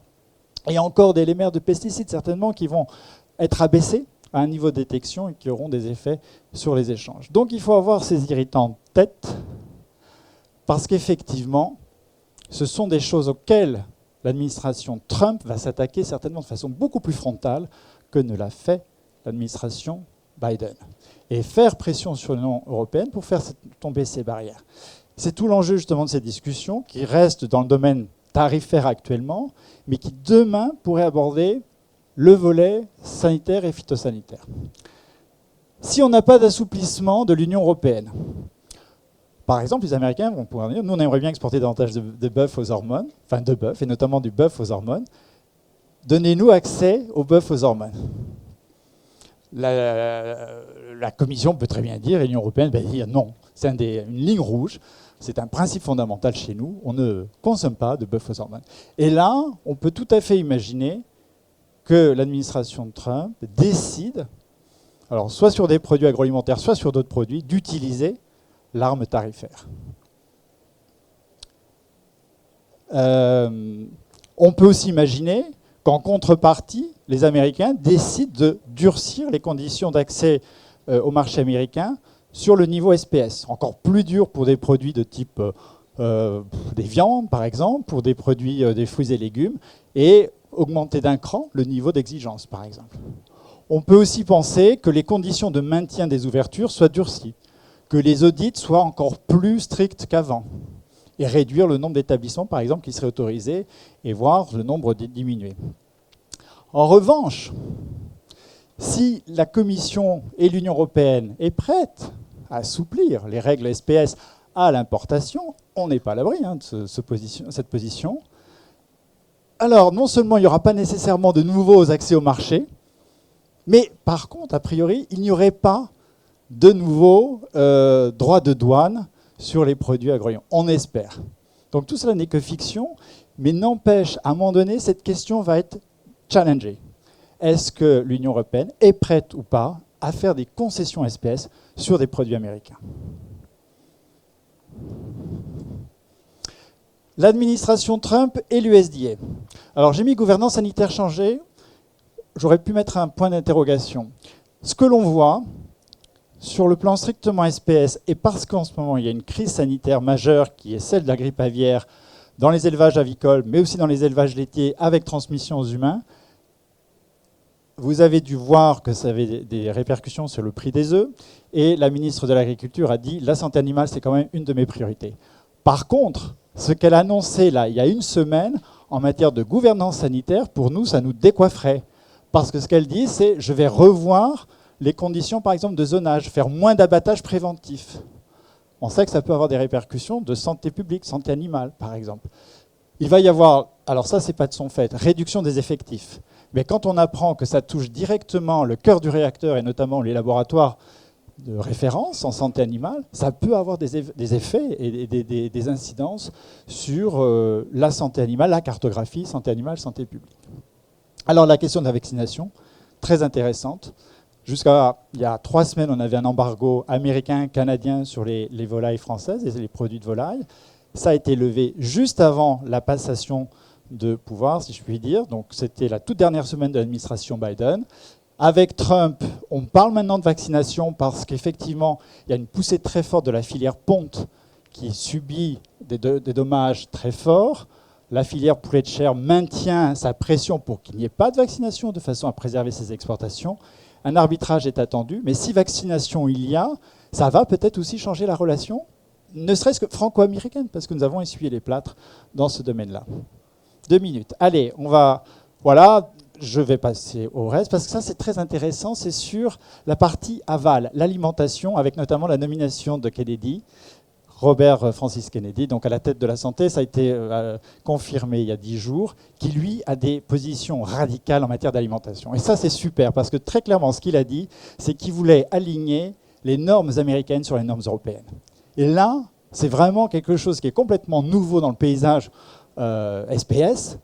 Et encore des LMR de pesticides, certainement, qui vont être abaissés à un niveau de détection et qui auront des effets sur les échanges. Donc il faut avoir ces irritants en tête, parce qu'effectivement, ce sont des choses auxquelles l'administration Trump va s'attaquer certainement de façon beaucoup plus frontale que ne l'a fait l'administration Biden. Et faire pression sur l'Union européenne pour faire tomber ces barrières. C'est tout l'enjeu justement de ces discussions qui restent dans le domaine tarifaire actuellement, mais qui demain pourraient aborder le volet sanitaire et phytosanitaire. Si on n'a pas d'assouplissement de l'Union européenne, par exemple, les Américains vont pouvoir dire, nous on aimerait bien exporter davantage de bœuf aux hormones, enfin de bœuf, et notamment du bœuf aux hormones, donnez-nous accès au bœuf aux hormones. La Commission peut très bien dire, et l'Union européenne va dire non, c'est une ligne rouge, c'est un principe fondamental chez nous, on ne consomme pas de bœuf aux hormones. Et là, on peut tout à fait imaginer que l'administration Trump décide, alors soit sur des produits agroalimentaires, soit sur d'autres produits, d'utiliser l'arme tarifaire. On peut aussi imaginer qu'en contrepartie, les Américains décident de durcir les conditions d'accès au marché américain sur le niveau SPS. Encore plus dur pour des produits de type des viandes, par exemple, pour des produits des fruits et légumes, et augmenter d'un cran le niveau d'exigence, par exemple. On peut aussi penser que les conditions de maintien des ouvertures soient durcies, que les audits soient encore plus stricts qu'avant, et réduire le nombre d'établissements, par exemple, qui seraient autorisés, et voir le nombre diminuer. En revanche, si la Commission et l'Union européenne est prête à assouplir les règles SPS à l'importation, on n'est pas à l'abri de cette position. Alors, non seulement il n'y aura pas nécessairement de nouveaux accès au marché, mais par contre, a priori, il n'y aurait pas de nouveaux droits de douane sur les produits agroalimentaires. On espère. Donc tout cela n'est que fiction, mais n'empêche, à un moment donné, cette question va être challengée. Est-ce que l'Union européenne est prête ou pas à faire des concessions SPS sur des produits américains? L'administration Trump et l'USDA. Alors j'ai mis gouvernance sanitaire changée. J'aurais pu mettre un point d'interrogation. Ce que l'on voit, sur le plan strictement SPS, et parce qu'en ce moment il y a une crise sanitaire majeure qui est celle de la grippe aviaire dans les élevages avicoles, mais aussi dans les élevages laitiers avec transmission aux humains, vous avez dû voir que ça avait des répercussions sur le prix des œufs, et la ministre de l'Agriculture a dit « la santé animale, c'est quand même une de mes priorités ». Par contre, ce qu'elle a annoncé là, il y a une semaine, en matière de gouvernance sanitaire, pour nous, ça nous décoifferait. Parce que ce qu'elle dit, c'est « je vais revoir les conditions, par exemple, de zonage, faire moins d'abattage préventif ». On sait que ça peut avoir des répercussions de santé publique, santé animale, par exemple. Il va y avoir, alors ça, c'est pas de son fait, réduction des effectifs. Mais quand on apprend que ça touche directement le cœur du réacteur, et notamment les laboratoires de référence en santé animale, ça peut avoir des effets et des incidences sur la santé animale, la cartographie, santé animale, santé publique. Alors la question de la vaccination, très intéressante. Jusqu'à il y a 3 semaines, on avait un embargo américain, canadien sur les volailles françaises et les produits de volaille. Ça a été levé juste avant la passation de pouvoir, si je puis dire. Donc c'était la toute dernière semaine de l'administration Biden. Avec Trump, on parle maintenant de vaccination parce qu'effectivement, il y a une poussée très forte de la filière ponte qui subit des dommages très forts. La filière poulet de chair maintient sa pression pour qu'il n'y ait pas de vaccination de façon à préserver ses exportations. Un arbitrage est attendu, mais si vaccination il y a, ça va peut-être aussi changer la relation, ne serait-ce que franco-américaine, parce que nous avons essuyé les plâtres dans ce domaine-là. 2 minutes. Allez, on va... Voilà, je vais passer au reste, parce que ça c'est très intéressant, c'est sur la partie aval, l'alimentation, avec notamment la nomination de Kennedy, Robert Francis Kennedy, donc à la tête de la santé, ça a été confirmé il y a 10 jours, qui lui a des positions radicales en matière d'alimentation. Et ça c'est super, parce que très clairement ce qu'il a dit, c'est qu'il voulait aligner les normes américaines sur les normes européennes. Et là, c'est vraiment quelque chose qui est complètement nouveau dans le paysage SPS.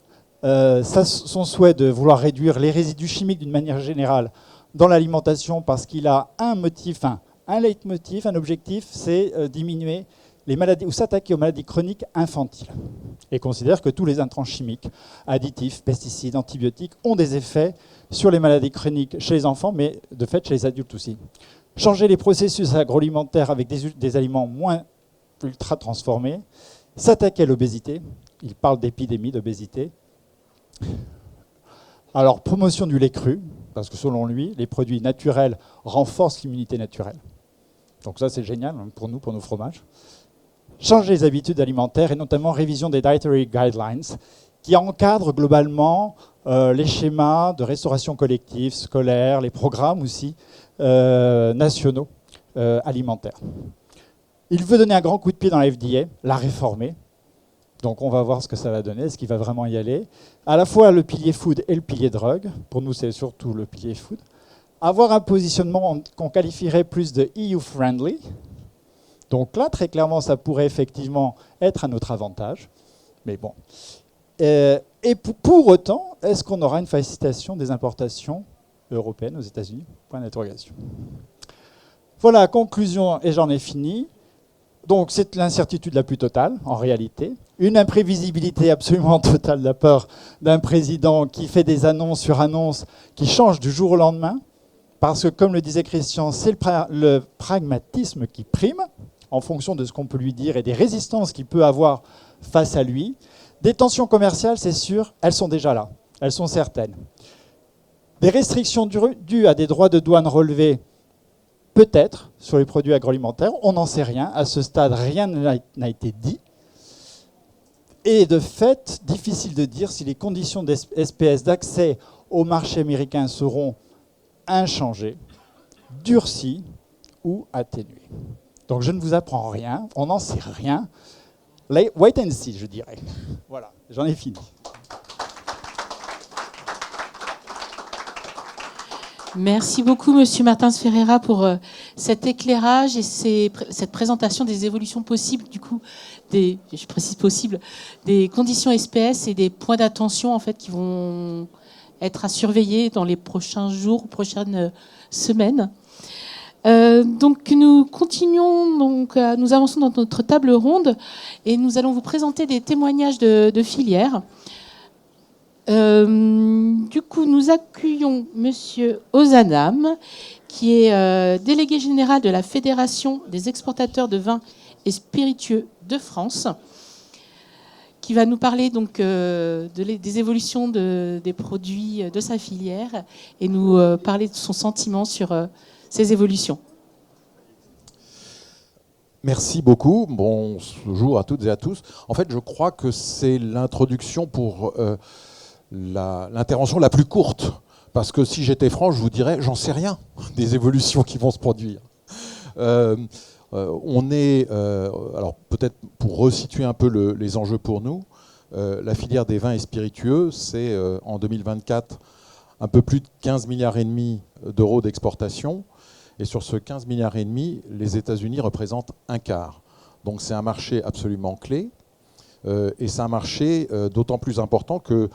Son souhait de vouloir réduire les résidus chimiques d'une manière générale dans l'alimentation, parce qu'il a un motif, un leitmotiv, un objectif, c'est diminuer les maladies ou s'attaquer aux maladies chroniques infantiles. Et considère que tous les intrants chimiques, additifs, pesticides, antibiotiques, ont des effets sur les maladies chroniques chez les enfants, mais de fait chez les adultes aussi. Changer les processus agroalimentaires avec des aliments moins ultra transformés, s'attaquer à l'obésité, il parle d'épidémie d'obésité. Alors, promotion du lait cru, parce que selon lui, les produits naturels renforcent l'immunité naturelle. Donc ça, c'est génial pour nous, pour nos fromages. Changer les habitudes alimentaires et notamment révision des Dietary Guidelines qui encadrent globalement les schémas de restauration collective, scolaire, les programmes aussi nationaux alimentaires. Il veut donner un grand coup de pied dans la FDA, la réformer. Donc on va voir ce que ça va donner, est-ce qu'il va vraiment y aller. À la fois le pilier food et le pilier drogue. Pour nous, c'est surtout le pilier food. avoir un positionnement qu'on qualifierait plus de EU-friendly. Donc là, très clairement, ça pourrait effectivement être à notre avantage. Mais bon. Et pour autant, est-ce qu'on aura une facilitation des importations européennes aux États-Unis? Point d'interrogation. Voilà, conclusion, et j'en ai fini. Donc c'est l'incertitude la plus totale, en réalité. Une imprévisibilité absolument totale de la part d'un président qui fait des annonces sur annonces qui changent du jour au lendemain. Parce que, comme le disait Christian, c'est le pragmatisme qui prime, en fonction de ce qu'on peut lui dire et des résistances qu'il peut avoir face à lui. Des tensions commerciales, c'est sûr, elles sont déjà là, elles sont certaines. Des restrictions dues à des droits de douane relevés, peut-être, sur les produits agroalimentaires, on n'en sait rien. À ce stade, rien n'a été dit. Et de fait, difficile de dire si les conditions des SPS d'accès au marché américain seront inchangées, durcies ou atténuées. Donc je ne vous apprends rien, on n'en sait rien. Wait and see, je dirais. Voilà, j'en ai fini. Merci beaucoup, Monsieur Martins Ferreira, pour cet éclairage et cette présentation des évolutions possibles, du coup, je précise possibles, des conditions SPS et des points d'attention en fait qui vont être à surveiller dans les prochains jours ou prochaines semaines. Donc nous continuons, nous avançons dans notre table ronde et nous allons vous présenter des témoignages de filières. Du coup, nous accueillons Monsieur Ozanam, qui est délégué général de la Fédération des exportateurs de vins et spiritueux de France, qui va nous parler donc des évolutions des produits de sa filière et nous parler de son sentiment sur ces évolutions. Merci beaucoup. Bonjour à toutes et à tous. En fait, je crois que c'est l'introduction pour l'intervention la plus courte. Parce que si j'étais franc, je vous dirais, j'en sais rien des évolutions qui vont se produire. Alors peut-être pour resituer un peu les enjeux pour nous, la filière des vins et spiritueux, c'est en 2024 un peu plus de 15 milliards et demi d'euros d'exportation. Et sur ce 15 milliards et demi, les États-Unis représentent un quart. Donc c'est un marché absolument clé. Et c'est un marché d'autant plus important que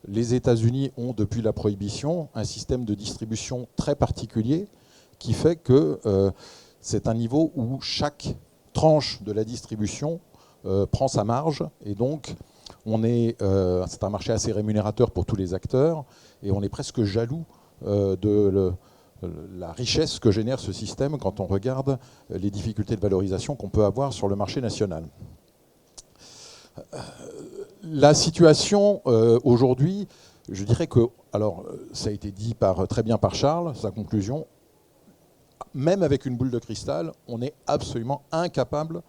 les États-Unis ont, depuis la prohibition, un système de distribution très particulier qui fait que c'est un niveau où chaque tranche de la distribution prend sa marge. Et donc, c'est un marché assez rémunérateur pour tous les acteurs. Et on est presque jaloux de la richesse que génère ce système quand on regarde les difficultés de valorisation qu'on peut avoir sur le marché national. La situation aujourd'hui, je dirais que, alors ça a été dit très bien par Charles, sa conclusion, même avec une boule de cristal, on est absolument incapable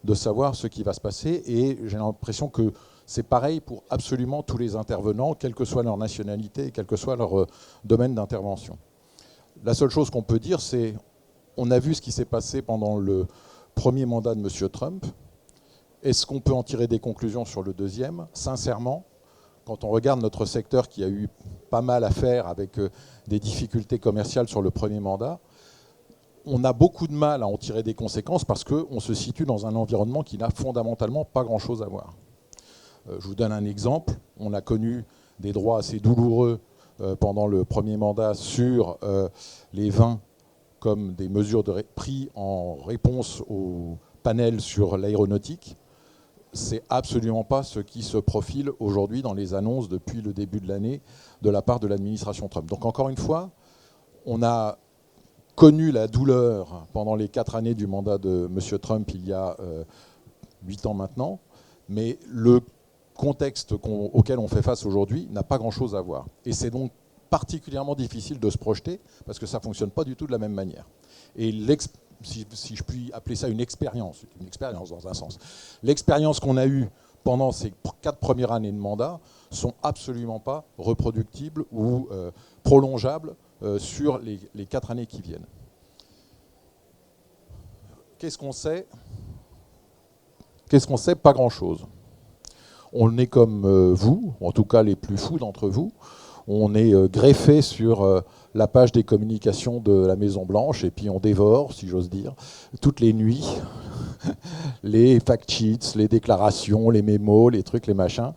de savoir ce qui va se passer et j'ai l'impression que c'est pareil pour absolument tous les intervenants, quelle que soit leur nationalité et quel que soit leur domaine d'intervention. La seule chose qu'on peut dire, c'est on a vu ce qui s'est passé pendant le premier mandat de M. Trump. Est-ce qu'on peut en tirer des conclusions sur le deuxième? Sincèrement, quand on regarde notre secteur qui a eu pas mal à faire avec des difficultés commerciales sur le premier mandat, on a beaucoup de mal à en tirer des conséquences parce qu'on se situe dans un environnement qui n'a fondamentalement pas grand-chose à voir. Je vous donne un exemple. On a connu des droits assez douloureux pendant le premier mandat sur les vins comme des mesures de prix en réponse au panel sur l'aéronautique. C'est absolument pas ce qui se profile aujourd'hui dans les annonces depuis le début de l'année de la part de l'administration Trump. Donc encore une fois, on a connu la douleur pendant les 4 années du mandat de M. Trump il y a 8 ans maintenant, mais le contexte auquel on fait face aujourd'hui n'a pas grand-chose à voir. Et c'est donc particulièrement difficile de se projeter parce que ça ne fonctionne pas du tout de la même manière. Et si je puis appeler ça une expérience dans un sens, l'expérience qu'on a eue pendant ces 4 premières années de mandat sont absolument pas reproductibles ou prolongeables sur les 4 années qui viennent. Qu'est-ce qu'on sait? Pas grand-chose. On est comme vous, en tout cas les plus fous d'entre vous. On est greffé sur la page des communications de la Maison-Blanche et puis on dévore, si j'ose dire, toutes les nuits les fact sheets, les déclarations, les mémos, les trucs, les machins.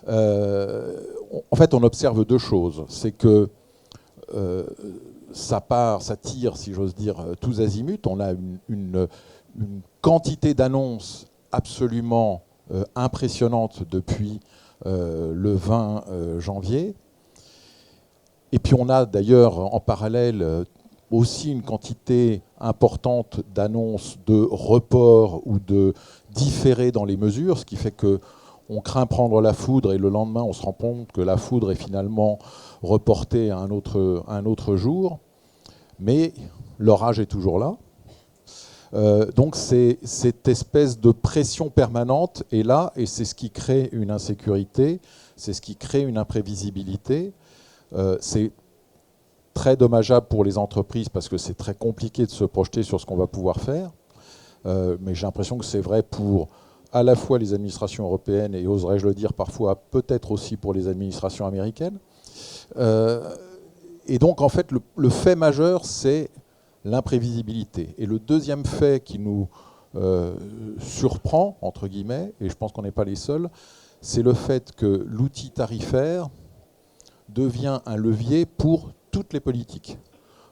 En fait, on observe deux choses. C'est que ça tire, si j'ose dire, tous azimuts. On a une quantité d'annonces absolument impressionnante depuis le 20 janvier. Et puis on a d'ailleurs en parallèle aussi une quantité importante d'annonces de report ou de différés dans les mesures, ce qui fait qu'on craint prendre la foudre et le lendemain on se rend compte que la foudre est finalement reportée à un autre jour. Mais l'orage est toujours là. Donc c'est cette espèce de pression permanente est là et c'est ce qui crée une insécurité, c'est ce qui crée une imprévisibilité. C'est très dommageable pour les entreprises parce que c'est très compliqué de se projeter sur ce qu'on va pouvoir faire. Mais j'ai l'impression que c'est vrai pour à la fois les administrations européennes et, oserais-je le dire, parfois peut-être aussi pour les administrations américaines. Et donc, en fait, le fait majeur, c'est l'imprévisibilité. Et le deuxième fait qui nous surprend, entre guillemets, et je pense qu'on n'est pas les seuls, c'est le fait que l'outil tarifaire devient un levier pour toutes les politiques.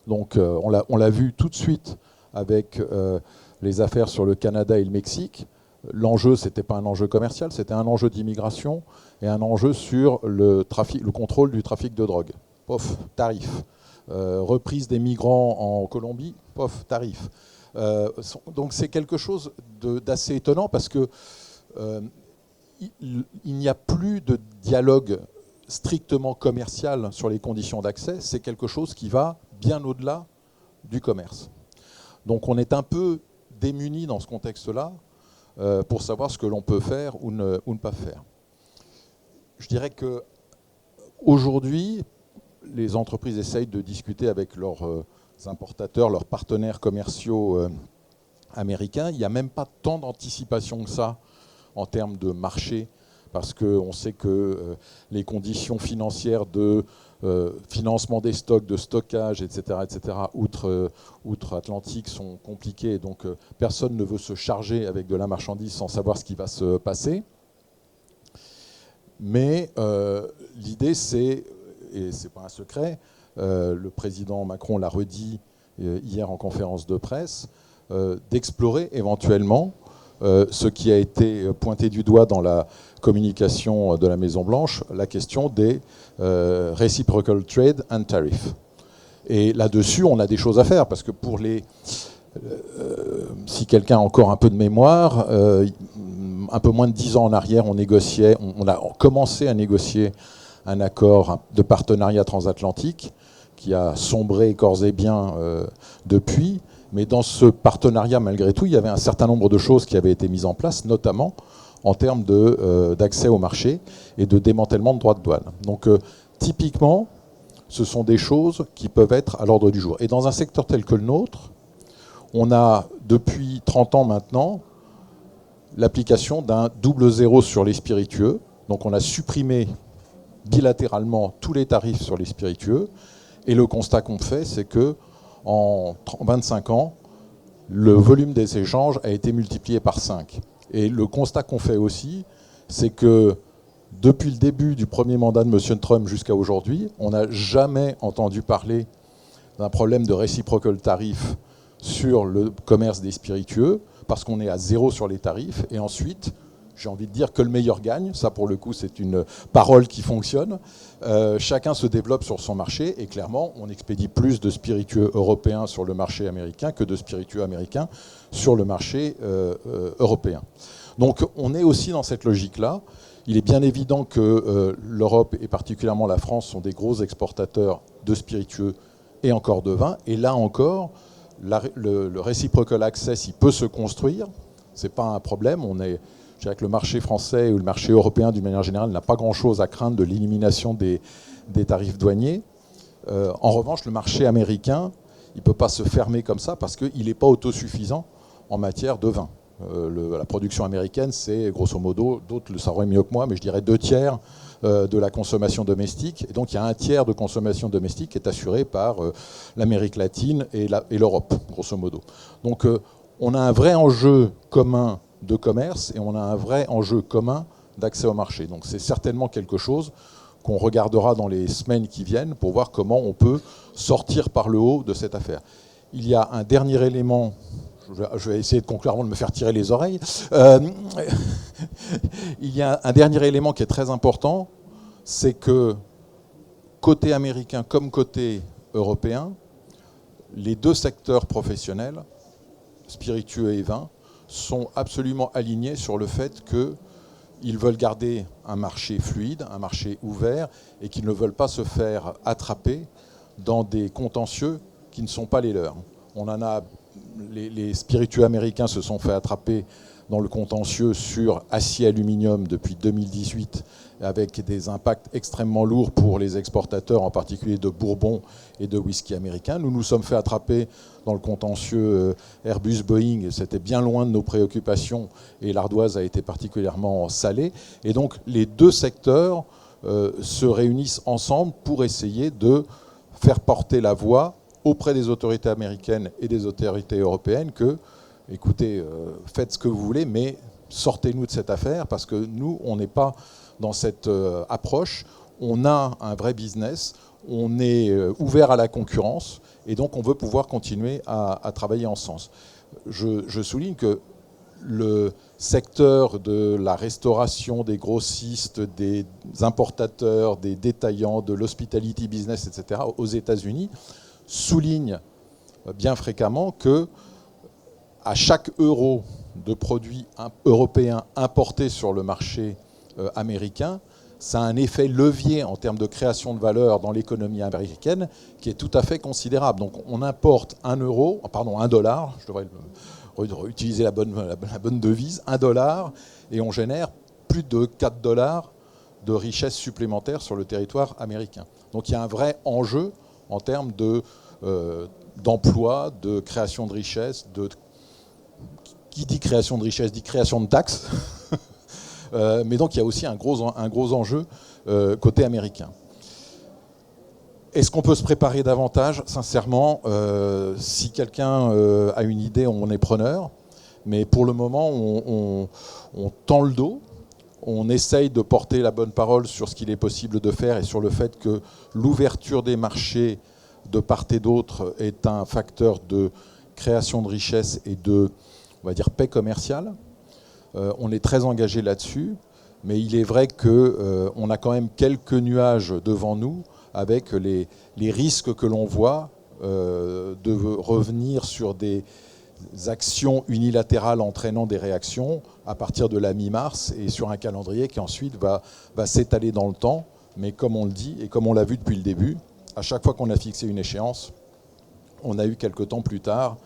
Donc on l'a vu tout de suite avec les affaires sur le Canada et le Mexique. L'enjeu, ce n'était pas un enjeu commercial, c'était un enjeu d'immigration et un enjeu sur le contrôle du trafic de drogue. Pof, tarif. Reprise des migrants en Colombie, pof, tarif. Donc c'est quelque chose d'assez étonnant parce que il n'y a plus de dialogue strictement commercial sur les conditions d'accès, c'est quelque chose qui va bien au-delà du commerce. Donc on est un peu démuni dans ce contexte-là pour savoir ce que l'on peut faire ou ne pas faire. Je dirais qu'aujourd'hui, les entreprises essayent de discuter avec leurs importateurs, leurs partenaires commerciaux américains. Il n'y a même pas tant d'anticipation que ça en termes de marché, parce qu'on sait que les conditions financières de financement des stocks, de stockage, etc., outre-Atlantique sont compliquées. Donc personne ne veut se charger avec de la marchandise sans savoir ce qui va se passer. Mais l'idée, c'est, et ce n'est pas un secret, le président Macron l'a redit hier en conférence de presse, d'explorer éventuellement ce qui a été pointé du doigt dans la communication de la Maison-Blanche, la question des reciprocal trade and tariff. Et là-dessus, on a des choses à faire, parce que pour si quelqu'un a encore un peu de mémoire, un peu moins de 10 ans en arrière, on a commencé à négocier un accord de partenariat transatlantique qui a sombré corps et biens depuis. Mais dans ce partenariat, malgré tout, il y avait un certain nombre de choses qui avaient été mises en place, notamment en termes d'accès au marché et de démantèlement de droits de douane. Donc typiquement, ce sont des choses qui peuvent être à l'ordre du jour. Et dans un secteur tel que le nôtre, on a depuis 30 ans maintenant l'application d'un double zéro sur les spiritueux. Donc on a supprimé bilatéralement tous les tarifs sur les spiritueux. Et le constat qu'on fait, c'est que en 25 ans, le volume des échanges a été multiplié par 5. Et le constat qu'on fait aussi, c'est que depuis le début du premier mandat de M. Trump jusqu'à aujourd'hui, on n'a jamais entendu parler d'un problème de reciprocal tarif sur le commerce des spiritueux, parce qu'on est à zéro sur les tarifs. Et ensuite, j'ai envie de dire que le meilleur gagne. Ça, pour le coup, c'est une parole qui fonctionne. Chacun se développe sur son marché et clairement, on expédie plus de spiritueux européens sur le marché américain que de spiritueux américains sur le marché européen. Donc, on est aussi dans cette logique-là. Il est bien évident que l'Europe et particulièrement la France sont des gros exportateurs de spiritueux et encore de vin. Et là encore, le reciprocal access, il peut se construire. Ce n'est pas un problème. Je dirais que le marché français ou le marché européen, d'une manière générale, n'a pas grand-chose à craindre de l'élimination des tarifs douaniers. En revanche, le marché américain, il ne peut pas se fermer comme ça parce qu'il n'est pas autosuffisant en matière de vin. La production américaine, c'est grosso modo, d'autres le sauraient mieux que moi, mais je dirais 2/3 de la consommation domestique. Et donc il y a 1/3 de consommation domestique qui est assurée par l'Amérique latine et l'Europe, grosso modo. Donc on a un vrai enjeu commun de commerce et on a un vrai enjeu commun d'accès au marché. Donc c'est certainement quelque chose qu'on regardera dans les semaines qui viennent pour voir comment on peut sortir par le haut de cette affaire. Il y a un dernier élément, je vais essayer de conclure avant de me faire tirer les oreilles. Il y a un dernier élément qui est très important, c'est que côté américain comme côté européen, les deux secteurs professionnels, spiritueux et vins, sont absolument alignés sur le fait qu'ils veulent garder un marché fluide, un marché ouvert, et qu'ils ne veulent pas se faire attraper dans des contentieux qui ne sont pas les leurs. Les spiritueux américains se sont fait attraper dans le contentieux sur acier-aluminium depuis 2018, avec des impacts extrêmement lourds pour les exportateurs, en particulier de bourbon et de whisky américain. Nous nous sommes fait attraper dans le contentieux Airbus-Boeing, c'était bien loin de nos préoccupations, et l'ardoise a été particulièrement salée. Et donc les deux secteurs se réunissent ensemble pour essayer de faire porter la voix auprès des autorités américaines et des autorités européennes que, écoutez, faites ce que vous voulez, mais sortez-nous de cette affaire, parce que nous, on n'est pas dans cette approche. On a un vrai business, on est ouvert à la concurrence, et donc on veut pouvoir continuer à travailler en ce sens. Je souligne que le secteur de la restauration, des grossistes, des importateurs, des détaillants, de l'hospitality business, etc., aux États-Unis, souligne bien fréquemment que à chaque euro de produits européens importés sur le marché américain, ça a un effet levier en termes de création de valeur dans l'économie américaine qui est tout à fait considérable. Donc on importe $1, je devrais utiliser la bonne devise, $1, et on génère plus de $4 de richesse supplémentaire sur le territoire américain. Donc il y a un vrai enjeu en termes d'emploi, de création de richesse, qui dit création de richesse dit création de taxes. Mais donc il y a aussi un gros enjeu côté américain. Est-ce qu'on peut se préparer davantage ? Sincèrement, si quelqu'un a une idée, on est preneur. Mais pour le moment, on tend le dos. On essaye de porter la bonne parole sur ce qu'il est possible de faire et sur le fait que l'ouverture des marchés de part et d'autre est un facteur de création de richesse et de, on va dire, paix commerciale. On est très engagé là-dessus, mais il est vrai qu'on a quand même quelques nuages devant nous avec les risques que l'on voit de revenir sur des actions unilatérales entraînant des réactions à partir de la mi-mars et sur un calendrier qui ensuite va s'étaler dans le temps. Mais comme on le dit et comme on l'a vu depuis le début, à chaque fois qu'on a fixé une échéance, on a eu quelque temps plus tard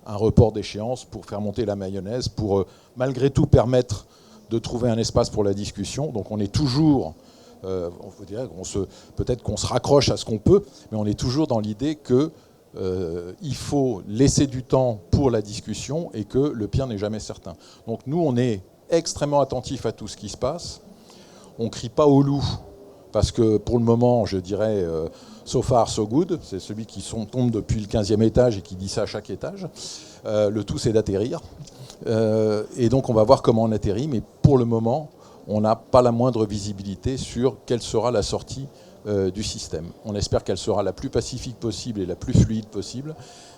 un report d'échéance pour faire monter la mayonnaise, pour malgré tout permettre de trouver un espace pour la discussion. Donc on est toujours, peut-être qu'on se raccroche à ce qu'on peut, mais on est toujours dans l'idée qu'il faut laisser du temps pour la discussion et que le pire n'est jamais certain. Donc nous, on est extrêmement attentifs à tout ce qui se passe. On ne crie pas au loup, parce que pour le moment, je dirais so far, so good. C'est celui qui tombe depuis le 15e étage et qui dit ça à chaque étage. Le tout, c'est d'atterrir. Et donc, on va voir comment on atterrit. Mais pour le moment, on n'a pas la moindre visibilité sur quelle sera la sortie du système. On espère qu'elle sera la plus pacifique possible et la plus fluide possible.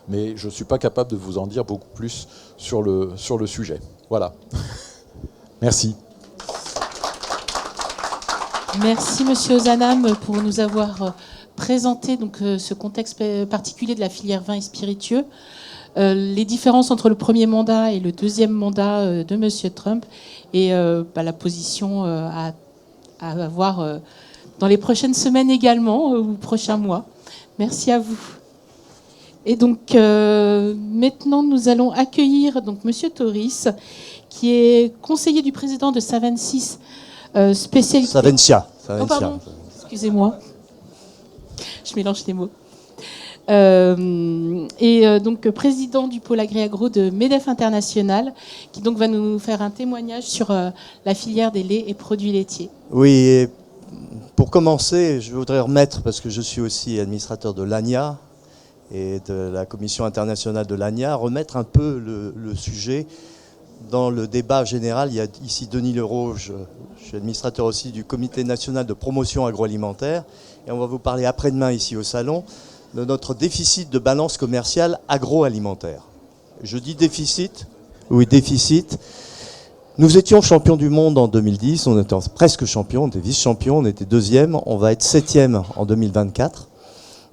Mais je ne suis pas capable de vous en dire beaucoup plus sur le sujet. Voilà. Merci. Merci Monsieur Ozanam pour nous avoir présenté donc, ce contexte particulier de la filière vin et spiritueux, les différences entre le premier mandat et le deuxième mandat de Monsieur Trump et la position à avoir dans les prochaines semaines également ou prochains mois. Merci à vous. Et donc maintenant nous allons accueillir donc Monsieur Toris qui est conseiller du président de Savencis. Spécialité. Savencia. Oh, pardon, excusez-moi. Je mélange les mots. Donc président du pôle agri-agro de MEDEF International, qui donc va nous faire un témoignage sur la filière des laits et produits laitiers. Oui, et pour commencer, je voudrais remettre, parce que je suis aussi administrateur de l'ANIA et de la Commission internationale de l'ANIA, remettre un peu le sujet dans le débat général. Il y a ici Denis Leroux, je suis administrateur aussi du Comité national de promotion agroalimentaire, et on va vous parler après-demain ici au salon de notre déficit de balance commerciale agroalimentaire. Je dis déficit, oui déficit. Nous étions champions du monde en 2010, on était presque champions, on était vice-champions, on était deuxième, on va être septième en 2024.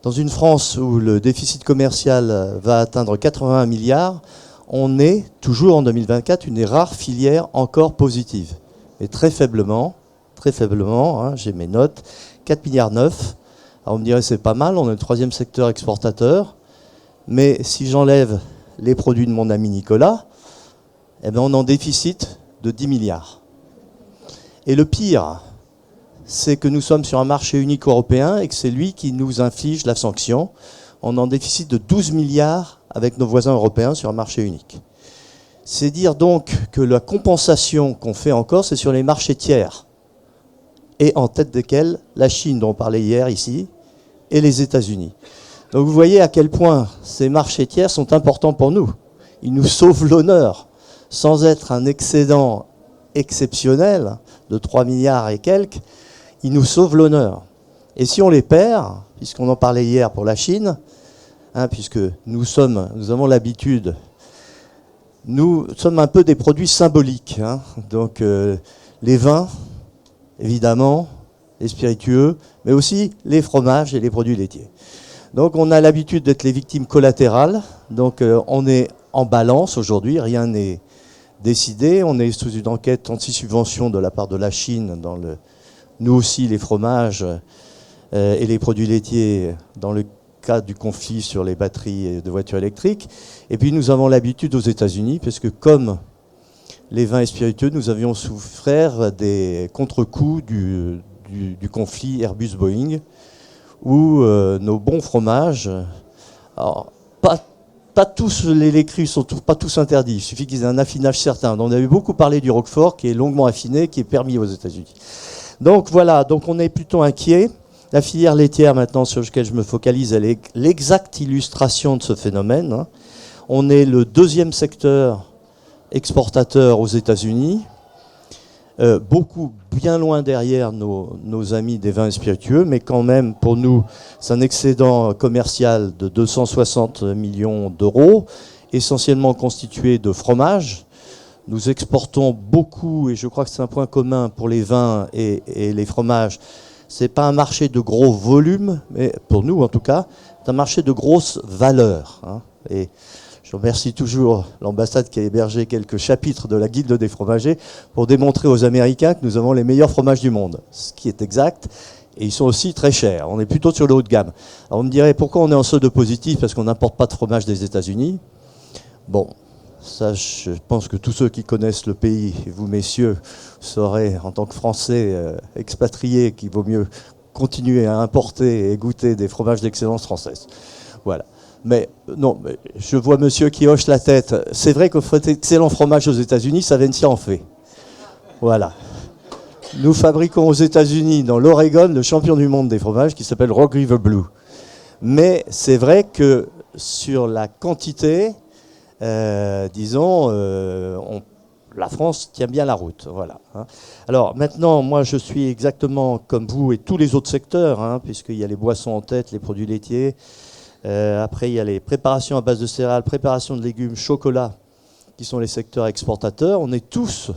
Dans une France où le déficit commercial va atteindre 81 milliards, on est toujours en 2024 une des rares filières encore positives. Mais très faiblement, hein, j'ai mes notes, 4 milliards 9. Alors on me dirait c'est pas mal, on est le troisième secteur exportateur, mais si j'enlève les produits de mon ami Nicolas, eh ben on est en déficit de 10 milliards. Et le pire, c'est que nous sommes sur un marché unique européen et que c'est lui qui nous inflige la sanction. On est en déficit de 12 milliards avec nos voisins européens sur un marché unique. C'est dire donc que la compensation qu'on fait encore, c'est sur les marchés tiers. Et en tête desquels la Chine, dont on parlait hier ici, et les États-Unis. Donc vous voyez à quel point ces marchés tiers sont importants pour nous. Ils nous sauvent l'honneur. Sans être un excédent exceptionnel de 3 milliards et quelques, ils nous sauvent l'honneur. Et si on les perd, puisqu'on en parlait hier pour la Chine, hein, puisque nous avons l'habitude, nous sommes un peu des produits symboliques. Hein, donc les vins, évidemment, les spiritueux, mais aussi les fromages et les produits laitiers. Donc on a l'habitude d'être les victimes collatérales. Donc on est en balance aujourd'hui, rien n'est décidé. On est sous une enquête anti-subvention de la part de la Chine, nous aussi les fromages et les produits laitiers dans le cas du conflit sur les batteries de voitures électriques. Et puis nous avons l'habitude aux États-Unis, parce que comme les vins et spiritueux, nous avions souffert des contre-coups du conflit Airbus-Boeing, où nos bons fromages, alors, pas tous les laits crus sont pas tous interdits, il suffit qu'ils aient un affinage certain. On avait beaucoup parlé du Roquefort, qui est longuement affiné, qui est permis aux États-Unis. Donc voilà, donc on est plutôt inquiet. La filière laitière maintenant sur laquelle je me focalise, elle est l'exacte illustration de ce phénomène. Hein. On est le deuxième secteur exportateur aux États-Unis, beaucoup bien loin derrière nos amis des vins et spiritueux, mais quand même pour nous c'est un excédent commercial de 260 millions d'euros, essentiellement constitué de fromage. Nous exportons beaucoup, et je crois que c'est un point commun pour les vins et les fromages. C'est pas un marché de gros volume, mais pour nous en tout cas, c'est un marché de grosse valeur. Hein. Et je remercie toujours l'ambassade qui a hébergé quelques chapitres de la Guilde des fromagers pour démontrer aux Américains que nous avons les meilleurs fromages du monde, ce qui est exact. Et ils sont aussi très chers. On est plutôt sur le haut de gamme. Alors on me dirait pourquoi on est en solde positif, parce qu'on n'importe pas de fromage des États-Unis. Bon, ça, je pense que tous ceux qui connaissent le pays, et vous messieurs, sauraient en tant que Français expatriés qu'il vaut mieux continuer à importer et goûter des fromages d'excellence française. Voilà. Mais non, mais je vois monsieur qui hoche la tête. C'est vrai qu'on fait d'excellents fromages aux États-Unis, Savencia en fait. Voilà. Nous fabriquons aux États-Unis, dans l'Oregon, le champion du monde des fromages qui s'appelle Rock River Blue. Mais c'est vrai que sur la quantité, disons, la France tient bien la route. Voilà. Alors maintenant, moi je suis exactement comme vous et tous les autres secteurs, hein, puisqu'il y a les boissons en tête, les produits laitiers. Après, il y a les préparations à base de céréales, préparations de légumes, chocolat, qui sont les secteurs exportateurs. On est tous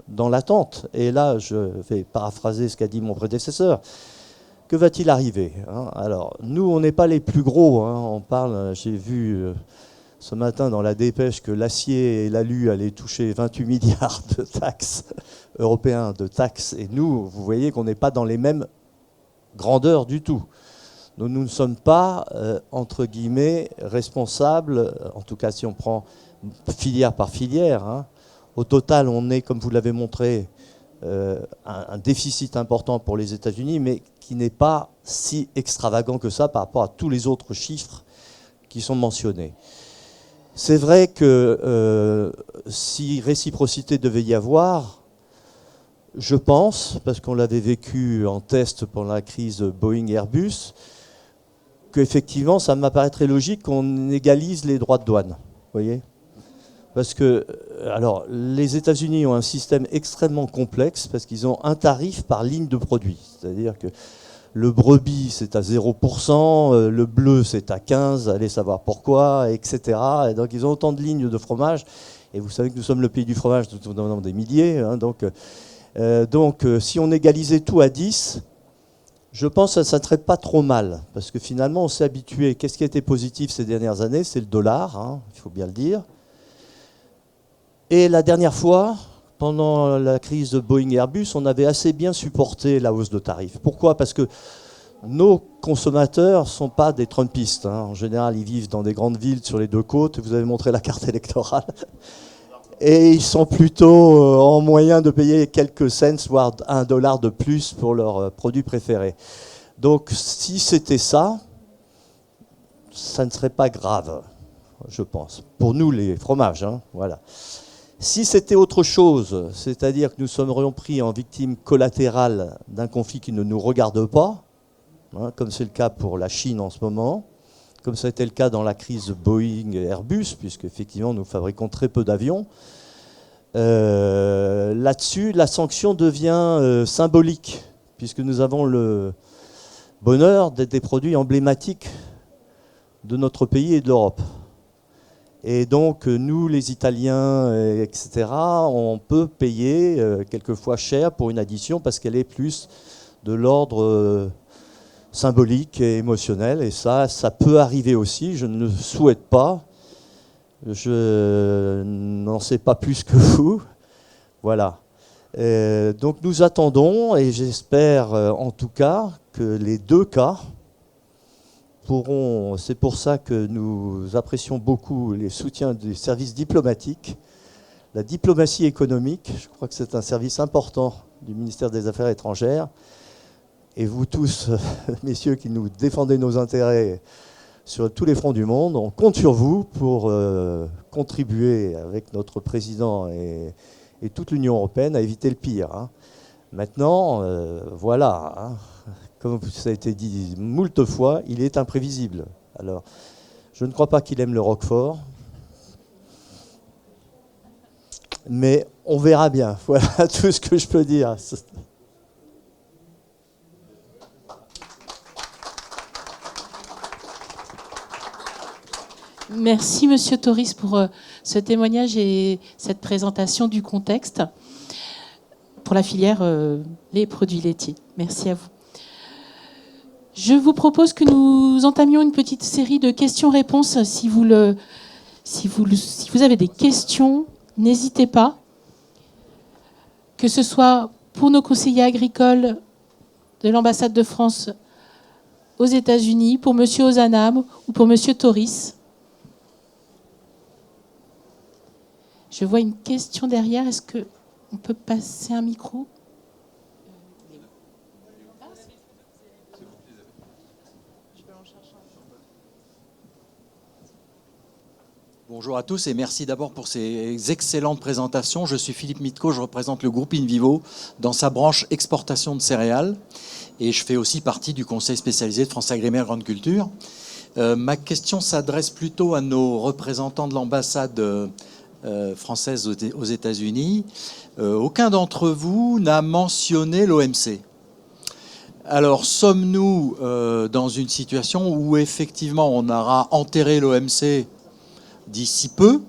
dans l'attente. Et là, je vais paraphraser ce qu'a dit mon prédécesseur. Que va-t-il arriver, hein? Alors, nous, on n'est pas les plus gros. Hein. On parle, j'ai vu ce matin dans la dépêche que l'acier et l'alu allaient toucher 28 milliards de taxes européens, de taxes. Et nous, vous voyez qu'on n'est pas dans les mêmes grandeurs du tout. Nous ne sommes pas, entre guillemets, responsables, en tout cas si on prend filière par filière. Hein. Au total, on est, comme vous l'avez montré, un déficit important pour les États-Unis, mais qui n'est pas si extravagant que ça par rapport à tous les autres chiffres qui sont mentionnés. C'est vrai que si réciprocité devait y avoir, je pense, parce qu'on l'avait vécu en test pendant la crise Boeing-Airbus, qu'effectivement, ça m'apparaîtrait logique qu'on égalise les droits de douane. Vous voyez ? Parce que, alors, les États-Unis ont un système extrêmement complexe parce qu'ils ont un tarif par ligne de produit. C'est-à-dire que le brebis, c'est à 0%, le bleu, c'est à 15%, allez savoir pourquoi, etc. Et donc, ils ont autant de lignes de fromage. Et vous savez que nous sommes le pays du fromage, nous en avons des milliers. Hein, donc, si on égalisait tout à 10, je pense que ça ne serait pas trop mal. Parce que finalement, on s'est habitué. Qu'est-ce qui a été positif ces dernières années? C'est le dollar, hein, il faut bien le dire. Et la dernière fois, pendant la crise de Boeing et Airbus, on avait assez bien supporté la hausse de tarifs. Pourquoi? Parce que nos consommateurs ne sont pas des trumpistes. Hein. En général, ils vivent dans des grandes villes sur les deux côtes. Vous avez montré la carte électorale. Et ils sont plutôt en moyen de payer quelques cents, voire $1 de plus pour leurs produits préférés. Donc, si c'était ça, ça ne serait pas grave, je pense. Pour nous, les fromages, hein, voilà. Si c'était autre chose, c'est-à-dire que nous serions pris en victime collatérale d'un conflit qui ne nous regarde pas, hein, comme c'est le cas pour la Chine en ce moment, comme ça a été le cas dans la crise Boeing et Airbus, puisque effectivement nous fabriquons très peu d'avions, là-dessus la sanction devient symbolique, puisque nous avons le bonheur d'être des produits emblématiques de notre pays et de l'Europe. Et donc, nous, les Italiens, etc., on peut payer quelquefois cher pour une addition parce qu'elle est plus de l'ordre symbolique et émotionnel. Et ça peut arriver aussi. Je ne le souhaite pas. Je n'en sais pas plus que vous. Voilà. Donc, nous attendons, et j'espère en tout cas que les deux cas pourront, c'est pour ça que nous apprécions beaucoup les soutiens des services diplomatiques, la diplomatie économique, je crois que c'est un service important du ministère des Affaires étrangères, et vous tous, messieurs, qui nous défendez nos intérêts sur tous les fronts du monde, on compte sur vous pour contribuer avec notre président et toute l'Union européenne à éviter le pire. Hein. Maintenant, voilà, hein. Comme ça a été dit moult fois, il est imprévisible. Alors, je ne crois pas qu'il aime le Roquefort, mais on verra bien. Voilà tout ce que je peux dire. Merci, Monsieur Toris, pour ce témoignage et cette présentation du contexte pour la filière les produits laitiers. Merci à vous. Je vous propose que nous entamions une petite série de questions-réponses. Si vous avez des questions, n'hésitez pas. Que ce soit pour nos conseillers agricoles de l'ambassade de France aux États-Unis, pour Monsieur Ozanam ou pour Monsieur Toris. Je vois une question derrière. Est-ce qu'on peut passer un micro ? Bonjour à tous et merci d'abord pour ces excellentes présentations. Je suis Philippe Mitko, je représente le groupe InVivo dans sa branche exportation de céréales et je fais aussi partie du conseil spécialisé de France Agrimaire Grande Culture. Ma question s'adresse plutôt à nos représentants de l'ambassade française aux États-Unis. Aucun d'entre vous n'a mentionné l'OMC. Alors, sommes-nous dans une situation où effectivement on aura enterré l'OMC d'ici peu,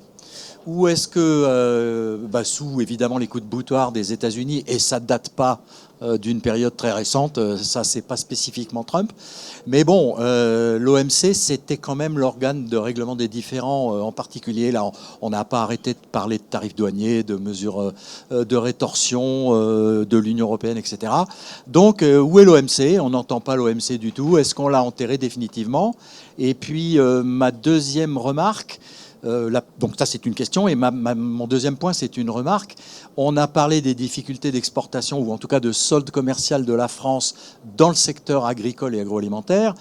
ou est-ce que, sous évidemment les coups de boutoir des États-Unis, et ça ne date pas d'une période très récente, ça c'est pas spécifiquement Trump, mais bon, l'OMC c'était quand même l'organe de règlement des différends, en particulier, là on n'a pas arrêté de parler de tarifs douaniers, de mesures de rétorsion de l'Union européenne, etc. Donc où est l'OMC? On n'entend pas l'OMC du tout. Est-ce qu'on l'a enterré définitivement? Et puis ma deuxième remarque, donc ça c'est une question, et mon deuxième point c'est une remarque. On a parlé des difficultés d'exportation, ou en tout cas de solde commercial de la France dans le secteur agricole et agroalimentaire.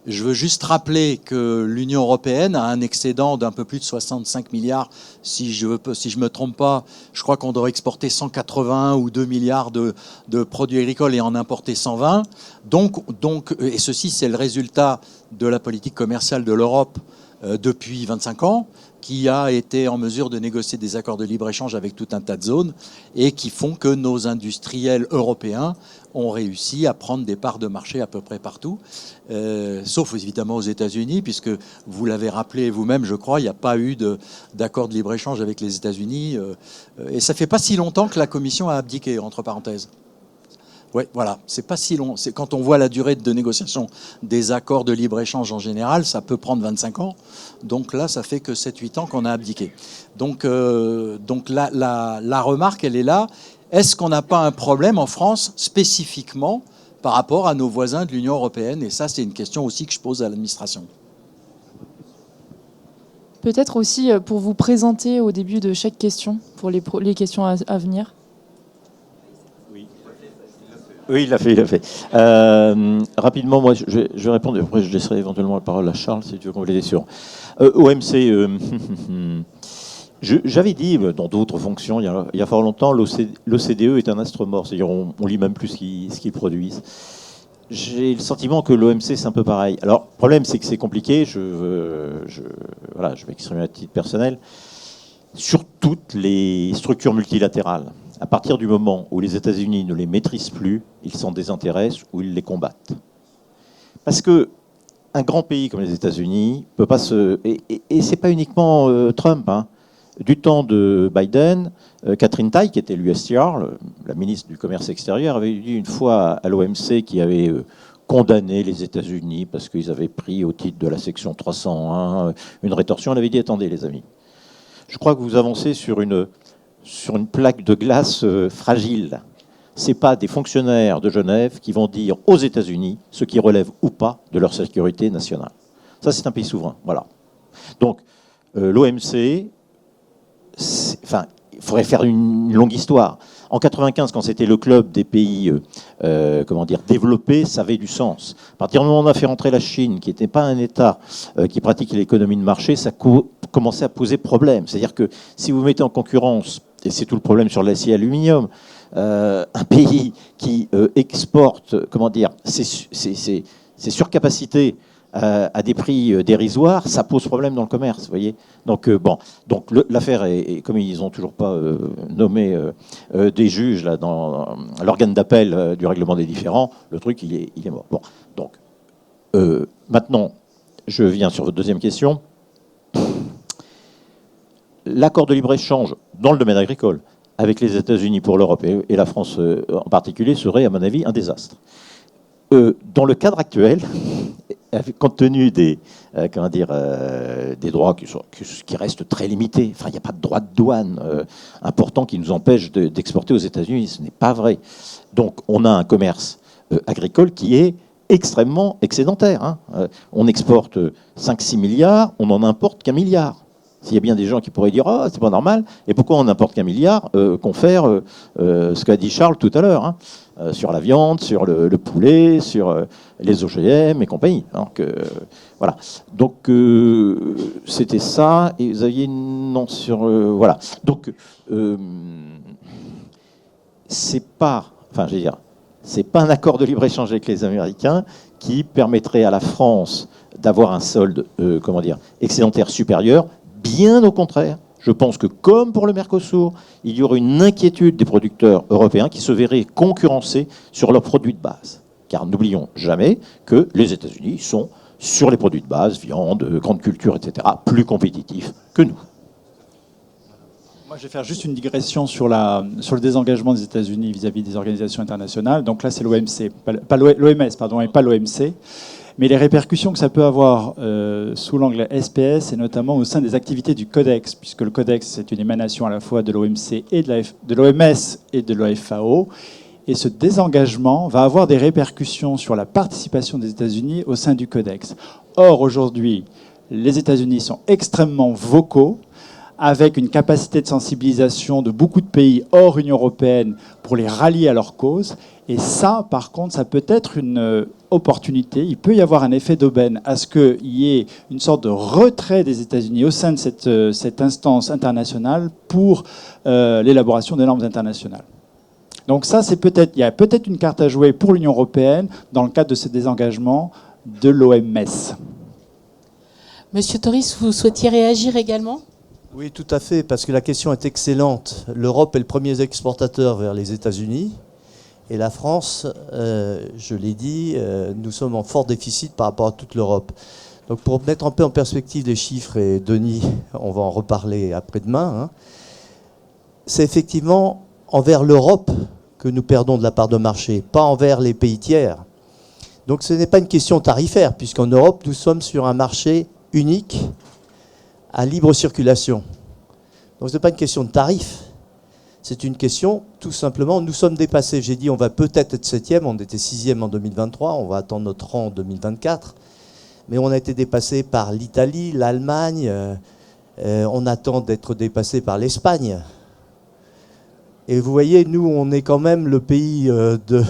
Je veux juste rappeler que l'Union européenne a un excédent d'un peu plus de 65 milliards. Si je me trompe pas, je crois qu'on doit exporter 181 ou 2 milliards de produits agricoles et en importer 120. Et ceci, c'est le résultat de la politique commerciale de l'Europe depuis 25 ans, qui a été en mesure de négocier des accords de libre-échange avec tout un tas de zones et qui font que nos industriels européens ont réussi à prendre des parts de marché à peu près partout, sauf évidemment aux États-Unis, puisque vous l'avez rappelé vous-même, je crois, il n'y a pas eu d'accord de libre-échange avec les États-Unis. Et ça fait pas si longtemps que la Commission a abdiqué, entre parenthèses. Oui, voilà, c'est pas si long. C'est quand on voit la durée de négociation des accords de libre-échange en général, ça peut prendre 25 ans. Donc là, ça fait que 7-8 ans qu'on a abdiqué. Donc la remarque, elle est là. Est-ce qu'on n'a pas un problème en France spécifiquement par rapport à nos voisins de l'Union européenne? Et ça, c'est une question aussi que je pose à l'administration. Peut-être aussi pour vous présenter au début de chaque question, pour les questions à venir. Oui, il l'a fait. Rapidement, moi, je vais répondre. Après, je laisserai éventuellement la parole à Charles, si tu veux compléter sur. OMC, j'avais dit, dans d'autres fonctions, il y a fort longtemps, l'OCDE est un astre mort. C'est-à-dire, on lit même plus ce qu'ils produisent. J'ai le sentiment que l'OMC, c'est un peu pareil. Alors, le problème, c'est que c'est compliqué. Je vais m'exprimer à titre personnel. Sur toutes les structures multilatérales, à partir du moment où les États-Unis ne les maîtrisent plus, ils s'en désintéressent ou ils les combattent. Parce que un grand pays comme les États-Unis peut pas se... Et c'est pas uniquement Trump. Hein. Du temps de Biden, Catherine Tai, qui était l'USTR, la ministre du Commerce extérieur, avait dit une fois à l'OMC qui avait condamné les États-Unis parce qu'ils avaient pris au titre de la section 301 une rétorsion. Elle avait dit, attendez les amis, je crois que vous avancez sur une plaque de glace fragile. Ce n'est pas des fonctionnaires de Genève qui vont dire aux États-Unis ce qui relève ou pas de leur sécurité nationale. Ça, c'est un pays souverain. Voilà. Donc, l'OMC, il faudrait faire une longue histoire. En 1995, quand c'était le club des pays développés, ça avait du sens. À partir du moment où on a fait rentrer la Chine, qui n'était pas un État qui pratiquait l'économie de marché, ça commençait à poser problème. C'est-à-dire que si vous mettez en concurrence, et c'est tout le problème sur l'acier et l'aluminium, un pays qui exporte ses surcapacités à des prix dérisoires, ça pose problème dans le commerce, vous voyez. Donc l'affaire est, comme ils n'ont toujours pas nommé des juges là dans l'organe d'appel du règlement des différends, le truc il est mort. Bon, donc maintenant je viens sur votre deuxième question. L'accord de libre-échange dans le domaine agricole avec les États-Unis pour l'Europe et la France en particulier serait, à mon avis, un désastre. Dans le cadre actuel, compte tenu des droits qui restent très limités, enfin, il n'y a pas de droit de douane important qui nous empêche d'exporter aux États-Unis, ce n'est pas vrai. Donc, on a un commerce agricole qui est extrêmement excédentaire. Hein. On exporte 5-6 milliards, on n'en importe qu'1 milliard. S'il y a bien des gens qui pourraient dire « Ah, c'est pas normal, et pourquoi on n'importe qu'1 milliard confère ce qu'a dit Charles tout à l'heure, hein, sur la viande, sur le poulet, sur les OGM et compagnie. » Donc, voilà. Donc, c'était ça, et vous aviez une nom sur... voilà. Donc, c'est pas un accord de libre-échange avec les Américains qui permettrait à la France d'avoir un solde, excédentaire supérieur. Bien au contraire, je pense que comme pour le Mercosur, il y aurait une inquiétude des producteurs européens qui se verraient concurrencés sur leurs produits de base. Car n'oublions jamais que les États-Unis sont, sur les produits de base, viande, grande culture, etc., plus compétitifs que nous. Moi, je vais faire juste une digression sur le désengagement des États-Unis vis-à-vis des organisations internationales. Donc là, c'est l'OMC, pas l'OMS, pardon, et pas l'OMC. Mais les répercussions que ça peut avoir sous l'angle SPS, et notamment au sein des activités du Codex, puisque le Codex, c'est une émanation à la fois de l'OMC et de l'OMS et de l'OFAO. Et ce désengagement va avoir des répercussions sur la participation des États-Unis au sein du Codex. Or, aujourd'hui, les États-Unis sont extrêmement vocaux avec une capacité de sensibilisation de beaucoup de pays hors Union européenne pour les rallier à leur cause. Et ça, par contre, ça peut être une opportunité. Il peut y avoir un effet d'aubaine à ce qu'il y ait une sorte de retrait des États-Unis au sein de cette instance internationale pour l'élaboration des normes internationales. Donc ça, il y a peut-être une carte à jouer pour l'Union européenne dans le cadre de ce désengagement de l'OMS. Monsieur Toris, vous souhaitiez réagir également ? Oui, tout à fait, parce que la question est excellente. L'Europe est le premier exportateur vers les États-Unis. Et la France, je l'ai dit, nous sommes en fort déficit par rapport à toute l'Europe. Donc pour mettre un peu en perspective les chiffres, et Denis, on va en reparler après-demain, hein, c'est effectivement envers l'Europe que nous perdons de la part de marché, pas envers les pays tiers. Donc ce n'est pas une question tarifaire, puisqu'en Europe, nous sommes sur un marché unique à libre circulation. Donc ce n'est pas une question de tarif, c'est une question, tout simplement, nous sommes dépassés. J'ai dit on va peut-être être 7e, on était 6e en 2023, on va attendre notre rang en 2024, mais on a été dépassé par l'Italie, l'Allemagne, on attend d'être dépassé par l'Espagne. Et vous voyez, nous, on est quand même le pays de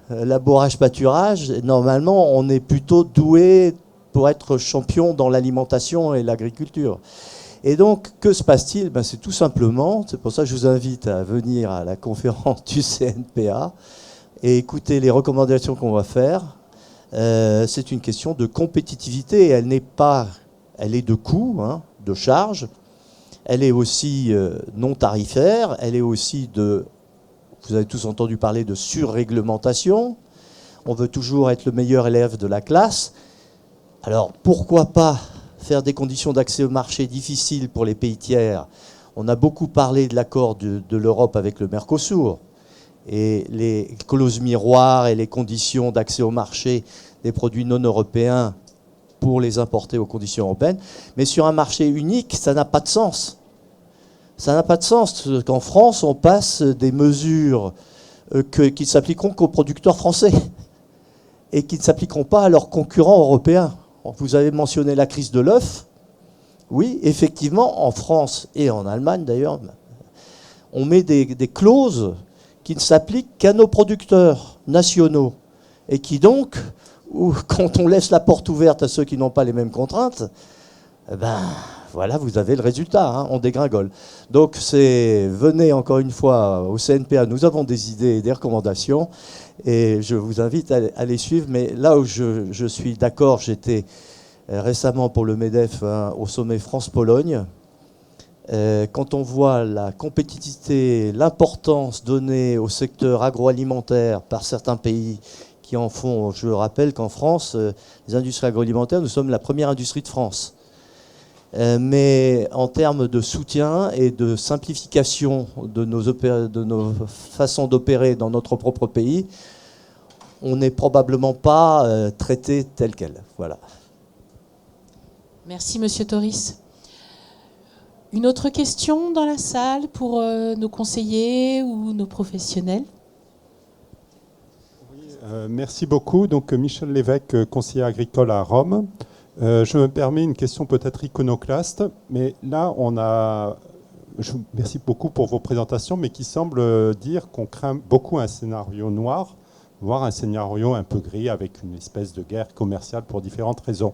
labourage-pâturage. Normalement, on est plutôt doué pour être champion dans l'alimentation et l'agriculture. Et donc, que se passe-t-il ? C'est tout simplement, c'est pour ça que je vous invite à venir à la conférence du CNPA et écouter les recommandations qu'on va faire. C'est une question de compétitivité. Elle est de coût, hein, de charge. Elle est aussi non tarifaire. Elle est aussi vous avez tous entendu parler de surréglementation. On veut toujours être le meilleur élève de la classe. Alors, pourquoi pas faire des conditions d'accès au marché difficiles pour les pays tiers ? On a beaucoup parlé de l'accord de l'Europe avec le Mercosur et les clauses miroirs et les conditions d'accès au marché des produits non européens pour les importer aux conditions européennes. Mais sur un marché unique, ça n'a pas de sens. Ça n'a pas de sens qu'en France, on passe des mesures qui ne s'appliqueront qu'aux producteurs français et qui ne s'appliqueront pas à leurs concurrents européens. Vous avez mentionné la crise de l'œuf. Oui, effectivement, en France et en Allemagne d'ailleurs, on met des clauses qui ne s'appliquent qu'à nos producteurs nationaux et qui donc, quand on laisse la porte ouverte à ceux qui n'ont pas les mêmes contraintes, voilà, vous avez le résultat, hein, on dégringole. Donc venez encore une fois au CNPA, nous avons des idées et des recommandations et je vous invite à les suivre. Mais là où je suis d'accord, j'étais récemment pour le MEDEF au sommet France-Pologne. Quand on voit la compétitivité, l'importance donnée au secteur agroalimentaire par certains pays qui en font, je rappelle qu'en France, les industries agroalimentaires, nous sommes la première industrie de France. Mais en termes de soutien et de simplification de nos façons d'opérer dans notre propre pays, on n'est probablement pas traité tel quel. Voilà. Merci, Monsieur Toris. Une autre question dans la salle pour nos conseillers ou nos professionnels ? Merci beaucoup. Donc, Michel Lévesque, conseiller agricole à Rome. Je me permets une question peut-être iconoclaste, mais là, merci beaucoup pour vos présentations, mais qui semble dire qu'on craint beaucoup un scénario noir, voire un scénario un peu gris avec une espèce de guerre commerciale pour différentes raisons.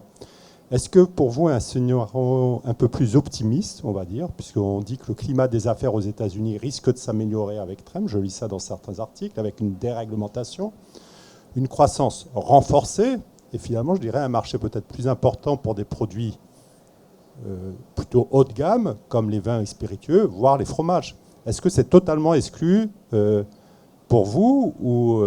Est-ce que pour vous, un scénario un peu plus optimiste, on va dire, puisqu'on dit que le climat des affaires aux États-Unis risque de s'améliorer avec Trump, je lis ça dans certains articles, avec une déréglementation, une croissance renforcée, et finalement, je dirais un marché peut-être plus important pour des produits plutôt haut de gamme, comme les vins et spiritueux, voire les fromages. Est-ce que c'est totalement exclu pour vous, ou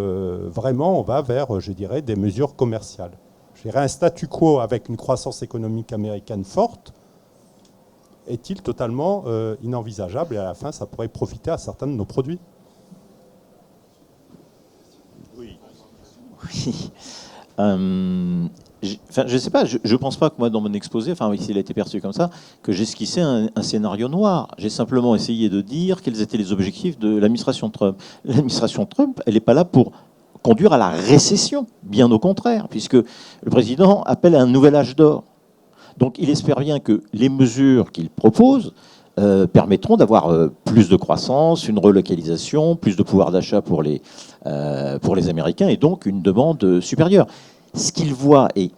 vraiment on va vers, je dirais, des mesures commerciales ? Je dirais un statu quo avec une croissance économique américaine forte est-il totalement inenvisageable, et à la fin, ça pourrait profiter à certains de nos produits ? Oui. Je ne sais pas, je ne pense pas que moi, dans mon exposé, s'il a été perçu comme ça, que j'esquissais un scénario noir. J'ai simplement essayé de dire quels étaient les objectifs de l'administration Trump. L'administration Trump, elle n'est pas là pour conduire à la récession, bien au contraire, puisque le président appelle à un nouvel âge d'or. Donc il espère bien que les mesures qu'il propose permettront d'avoir plus de croissance, une relocalisation, plus de pouvoir d'achat pour les Américains et donc une demande supérieure. Ce qu'ils voient, et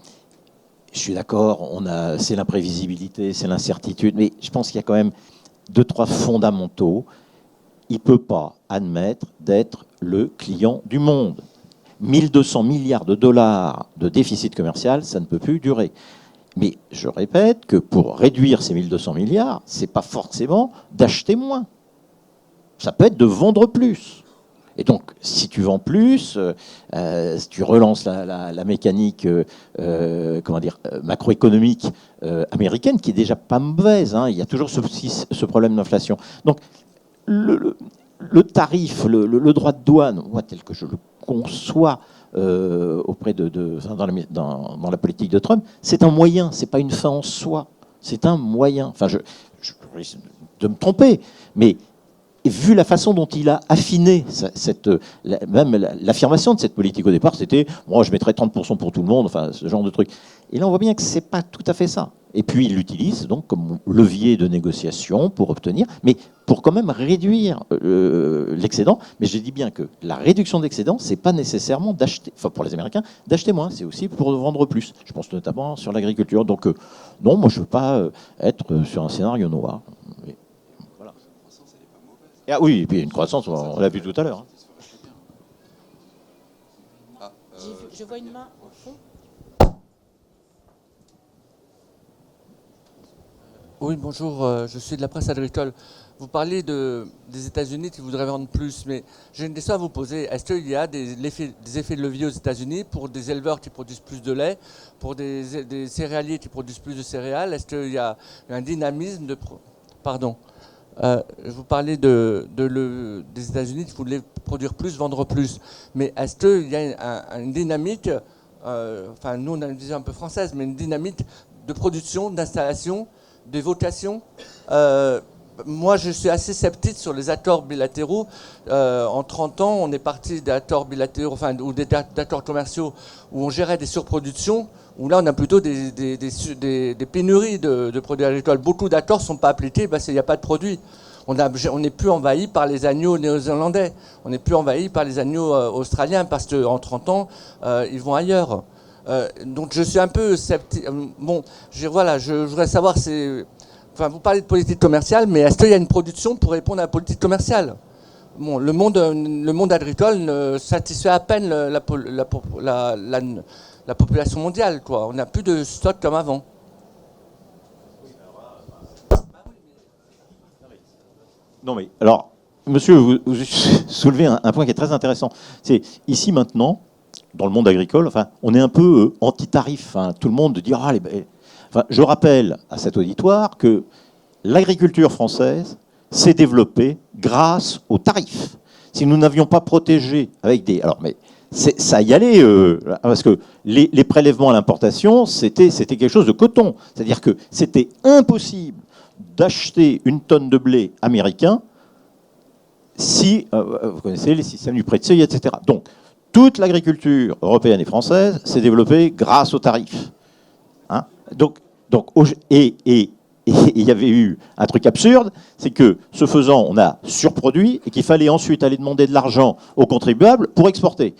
je suis d'accord, c'est l'imprévisibilité, c'est l'incertitude, mais je pense qu'il y a quand même 2-3 fondamentaux. Il ne peut pas admettre d'être le client du monde. 1200 milliards de dollars de déficit commercial, ça ne peut plus durer. Mais je répète que pour réduire ces 1200 milliards, ce n'est pas forcément d'acheter moins. Ça peut être de vendre plus. Et donc, si tu vends plus, si tu relances la mécanique macroéconomique américaine, qui est déjà pas mauvaise, hein, il y a toujours ce problème d'inflation. Donc, le tarif, le droit de douane, moi, tel que je le conçois dans la politique de Trump, c'est un moyen, c'est pas une fin en soi, c'est un moyen. Enfin, je risque de me tromper, mais vu la façon dont il a affiné même l'affirmation de cette politique au départ, c'était moi je mettrais 30% pour tout le monde, enfin ce genre de truc. Et là on voit bien que c'est pas tout à fait ça. Et puis il l'utilise donc comme levier de négociation pour obtenir, mais pour quand même réduire l'excédent. Mais je dis bien que la réduction d'excédent, c'est pas nécessairement d'acheter, enfin pour les Américains, d'acheter moins, c'est aussi pour vendre plus. Je pense notamment sur l'agriculture. Donc non, moi je veux pas être sur un scénario noir. Ah oui, et puis une croissance, on l'a vu tout à l'heure. Je vois une main au fond. Oui, bonjour, je suis de la presse agricole. Vous parlez des États-Unis qui voudraient vendre plus, mais j'ai une question à vous poser. Est-ce qu'il y a des effets de levier aux États-Unis pour des éleveurs qui produisent plus de lait, pour des céréaliers qui produisent plus de céréales? Est-ce qu'il y a un dynamisme de... Pardon. Vous parlez des États-Unis qui voulaient produire plus, vendre plus. Mais est-ce qu'il y a une dynamique, enfin nous on a une vision un peu française, mais une dynamique de production, d'installation, de vocation? Moi je suis assez sceptique sur les accords bilatéraux. En 30 ans, on est parti d'accords bilatéraux, enfin, ou d'accords commerciaux où on gérait des surproductions, où là on a plutôt des pénuries de produits agricoles. Beaucoup d'accords ne sont pas appliqués parce qu'il n'y a pas de produits. On n'est plus envahi par les agneaux néo-zélandais, on n'est plus envahi par les agneaux australiens parce qu'en 30 ans, ils vont ailleurs. Donc je suis un peu sceptique. Bon, je voudrais savoir, enfin, vous parlez de politique commerciale, mais est-ce qu'il y a une production pour répondre à la politique commerciale? Bon, le monde agricole ne satisfait à peine la population mondiale, quoi. On n'a plus de stock comme avant. Non mais, alors, monsieur, vous soulevez un point qui est très intéressant. C'est ici maintenant, dans le monde agricole, enfin, on est un peu anti-tarif. Hein. Tout le monde dit, enfin, je rappelle à cet auditoire que l'agriculture française s'est développée grâce aux tarifs. Si nous n'avions pas protégé avec des... Alors, mais ça y allait, parce que les prélèvements à l'importation, c'était quelque chose de coton. C'est-à-dire que c'était impossible d'acheter une tonne de blé américain si, vous connaissez les systèmes du prêt de seuil, etc. Donc, toute l'agriculture européenne et française s'est développée grâce aux tarifs. Hein, et il y avait eu un truc absurde, c'est que, ce faisant, on a surproduit et qu'il fallait ensuite aller demander de l'argent aux contribuables pour exporter.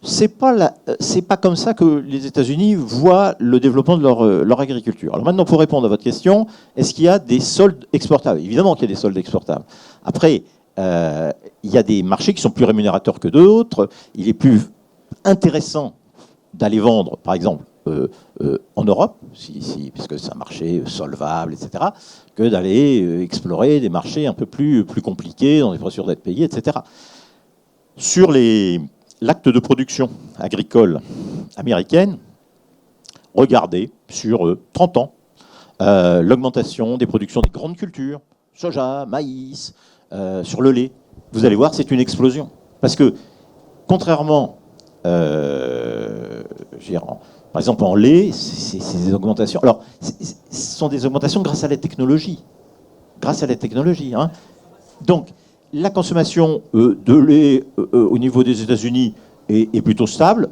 C'est pas comme ça que les États-Unis voient le développement de leur agriculture. Alors maintenant, pour répondre à votre question, est-ce qu'il y a des soldes exportables? Évidemment qu'il y a des soldes exportables. Après, il y a des marchés qui sont plus rémunérateurs que d'autres. Il est plus intéressant d'aller vendre, par exemple, en Europe, puisque c'est un marché solvable, etc., que d'aller explorer des marchés un peu plus compliqués, dans des procédures d'être payés, etc. Sur l'acte de production agricole américaine, regardez sur 30 ans l'augmentation des productions des grandes cultures, soja, maïs, sur le lait. Vous allez voir, c'est une explosion. Parce que, contrairement, par exemple, en lait, c'est des augmentations. Alors, ce sont des augmentations grâce à la technologie. Grâce à la technologie. Hein. Donc, la consommation de lait au niveau des États-Unis est plutôt stable,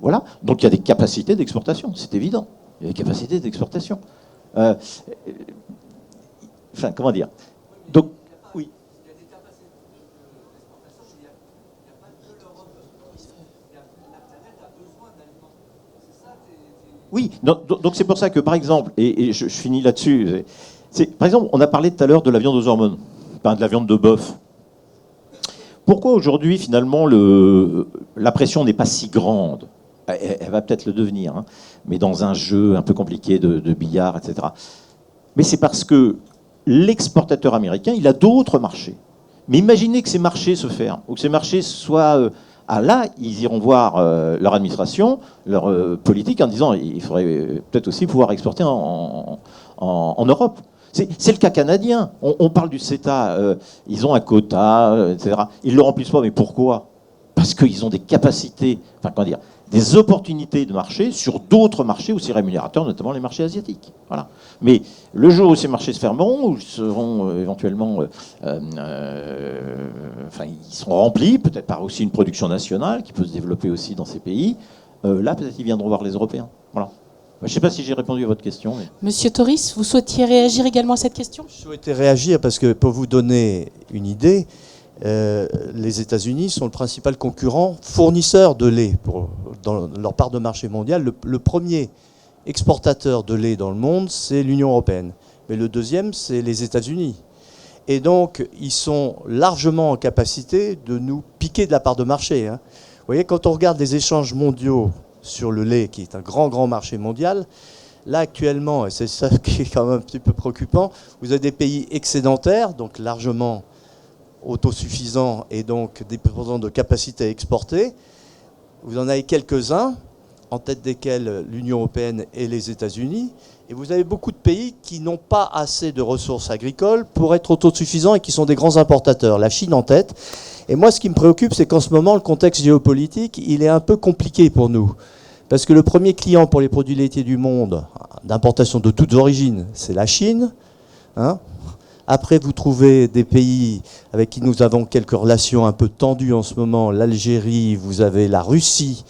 voilà. Donc, il y a des capacités d'exportation, c'est évident. Il y a des capacités d'exportation. Enfin, comment dire? Donc, oui. Oui, donc c'est pour ça que, par exemple, et je finis là-dessus, par exemple, on a parlé tout à l'heure de la viande aux hormones, de la viande de bœuf. Pourquoi aujourd'hui, finalement, la pression n'est pas si grande? Elle va peut-être le devenir, hein, mais dans un jeu un peu compliqué de billard, etc. Mais c'est parce que l'exportateur américain, il a d'autres marchés. Mais imaginez que ces marchés se ferment, ou que ces marchés soient... là, ils iront voir leur administration, leur politique, en disant il faudrait peut-être aussi pouvoir exporter en Europe. C'est le cas canadien. On parle du CETA. Ils ont un quota, etc. Ils ne le remplissent pas, mais pourquoi? Parce qu'ils ont des capacités, enfin, comment dire, des opportunités de marché sur d'autres marchés aussi rémunérateurs, notamment les marchés asiatiques. Voilà. Mais le jour où ces marchés se fermeront, ou seront éventuellement, enfin, ils seront remplis, peut-être par aussi une production nationale qui peut se développer aussi dans ces pays, là, peut-être ils viendront voir les Européens. Voilà. Je ne sais pas si j'ai répondu à votre question. Mais... Monsieur Toris, vous souhaitiez réagir également à cette question? Je souhaitais réagir parce que, pour vous donner une idée, les États-Unis sont le principal concurrent fournisseur de lait dans leur part de marché mondial. Le premier exportateur de lait dans le monde, c'est l'Union européenne. Mais le deuxième, c'est les États-Unis. Et donc, ils sont largement en capacité de nous piquer de la part de marché. Vous voyez, quand on regarde les échanges mondiaux sur le lait, qui est un grand marché mondial, là, actuellement, et c'est ça qui est quand même un petit peu préoccupant, vous avez des pays excédentaires, donc largement autosuffisants et donc dépendants de capacité à exporter. Vous en avez quelques-uns, en tête desquels l'Union européenne et les États-Unis. Et vous avez beaucoup de pays qui n'ont pas assez de ressources agricoles pour être autosuffisants et qui sont des grands importateurs. La Chine en tête. Et moi, ce qui me préoccupe, c'est qu'en ce moment, le contexte géopolitique, il est un peu compliqué pour nous. Parce que le premier client pour les produits laitiers du monde, d'importation de toutes origines, c'est la Chine. Après, vous trouvez des pays avec qui nous avons quelques relations un peu tendues en ce moment. L'Algérie, vous avez la Russie.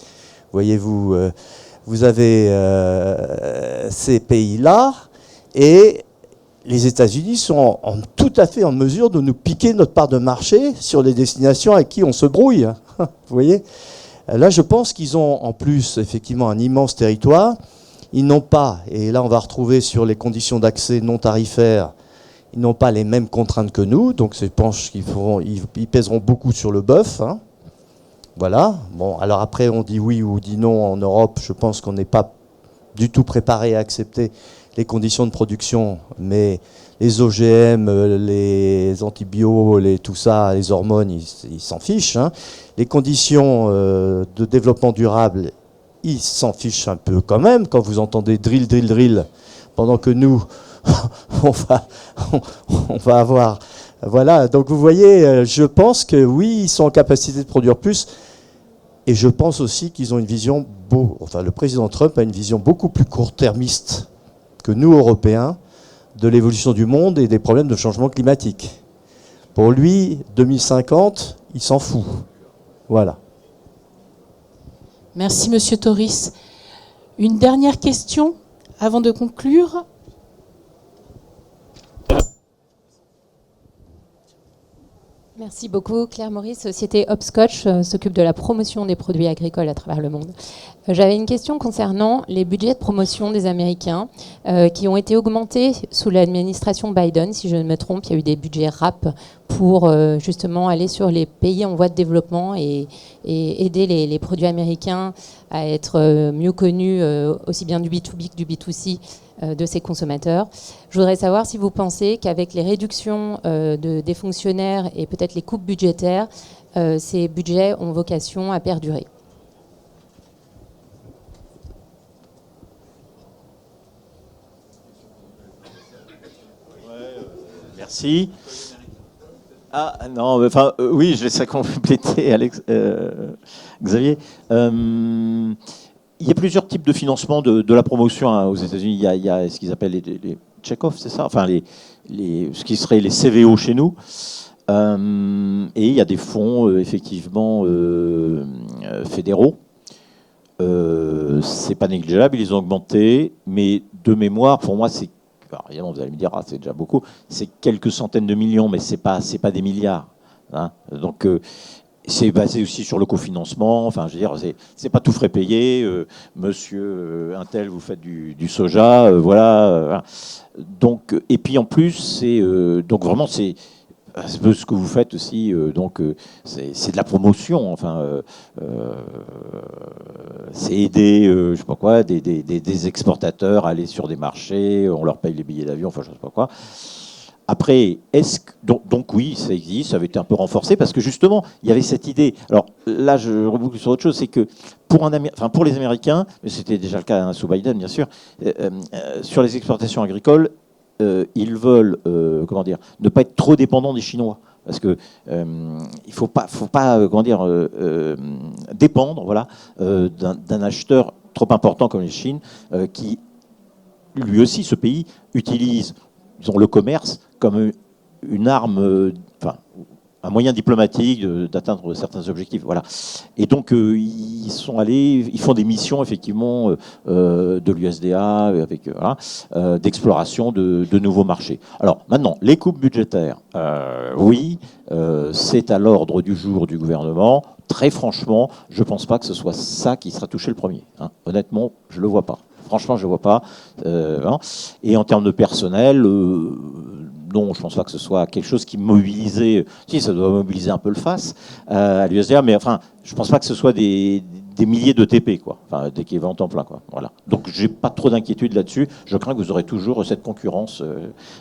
Voyez-vous, vous avez ces pays-là. Et les États-Unis sont tout à fait en mesure de nous piquer notre part de marché sur les destinations avec qui on se brouille. Vous voyez ? Là, je pense qu'ils ont en plus effectivement un immense territoire. Ils n'ont pas, et là on va retrouver sur les conditions d'accès non tarifaires, ils n'ont pas les mêmes contraintes que nous, donc je pense qu'ils pèseront beaucoup sur le bœuf. Voilà. Bon, alors après on dit oui ou dit non en Europe, je pense qu'on n'est pas du tout préparé à accepter les conditions de production, mais les OGM, les antibiotiques, tout ça, les hormones, ils s'en fichent. Les conditions de développement durable, ils s'en fichent un peu quand même. Quand vous entendez drill, drill, drill, pendant que nous, on va avoir... Voilà, donc vous voyez, je pense que oui, ils sont en capacité de produire plus. Et je pense aussi qu'ils ont une vision... Enfin, le président Trump a une vision beaucoup plus court-termiste que nous, Européens, de l'évolution du monde et des problèmes de changement climatique. Pour lui, 2050, il s'en fout. Voilà. Merci, Monsieur Toris. Une dernière question avant de conclure. Merci beaucoup. Claire Maurice, société Hopscotch, s'occupe de la promotion des produits agricoles à travers le monde. J'avais une question concernant les budgets de promotion des Américains qui ont été augmentés sous l'administration Biden. Si je ne me trompe, il y a eu des budgets RAP pour justement aller sur les pays en voie de développement et aider les produits américains à être mieux connus aussi bien du B2B que du B2C de ces consommateurs. Je voudrais savoir si vous pensez qu'avec les réductions des fonctionnaires et peut-être les coupes budgétaires, ces budgets ont vocation à perdurer. Merci. Ah non, enfin oui, je laisserai compléter Xavier. Il y a plusieurs types de financement de la promotion aux États-Unis. Il y a ce qu'ils appellent les check-off, c'est ça, enfin ce qui serait les CVO chez nous. Et il y a des fonds effectivement fédéraux. C'est pas négligeable, ils les ont augmentés, mais de mémoire, pour moi, Alors, évidemment, vous allez me dire, ah, c'est déjà beaucoup. C'est quelques centaines de millions, mais c'est pas des milliards. Hein. Donc, c'est basé aussi sur le cofinancement. Enfin, je veux dire, c'est pas tout frais payé. Monsieur Intel, vous faites du soja, voilà. Donc, et puis en plus, c'est donc vraiment c'est un peu ce que vous faites aussi. Donc, c'est de la promotion. Enfin, c'est aider, je sais pas quoi, des exportateurs à aller sur des marchés. On leur paye les billets d'avion. Enfin, je sais pas quoi. Après, donc oui, ça existe, ça avait été un peu renforcé parce que justement, il y avait cette idée. Alors là, je reboucle sur autre chose, c'est que pour les Américains, mais c'était déjà le cas sous Biden, bien sûr, sur les exportations agricoles, ils veulent, ne pas être trop dépendants des Chinois. Parce que il faut pas dépendre, voilà, d'un acheteur trop important comme la Chine, qui lui aussi, ce pays, utilise, disons, le commerce comme une arme, un moyen diplomatique d'atteindre certains objectifs. Voilà. Et donc, ils sont allés, ils font des missions, effectivement, de l'USDA, d'exploration de nouveaux marchés. Alors, maintenant, les coupes budgétaires, oui, c'est à l'ordre du jour du gouvernement. Très franchement, je ne pense pas que ce soit ça qui sera touché le premier. Hein. Honnêtement, je ne le vois pas. Franchement, je ne vois pas. Et en termes de personnel, non, je ne pense pas que ce soit quelque chose qui mobilisait. Si, ça doit mobiliser un peu le FAS à l'USDA, mais enfin, je ne pense pas que ce soit des milliers de TP, quoi. Enfin, d'équivalents temps plein, quoi. Voilà. Donc, j'ai pas trop d'inquiétude là-dessus. Je crains que vous aurez toujours cette concurrence,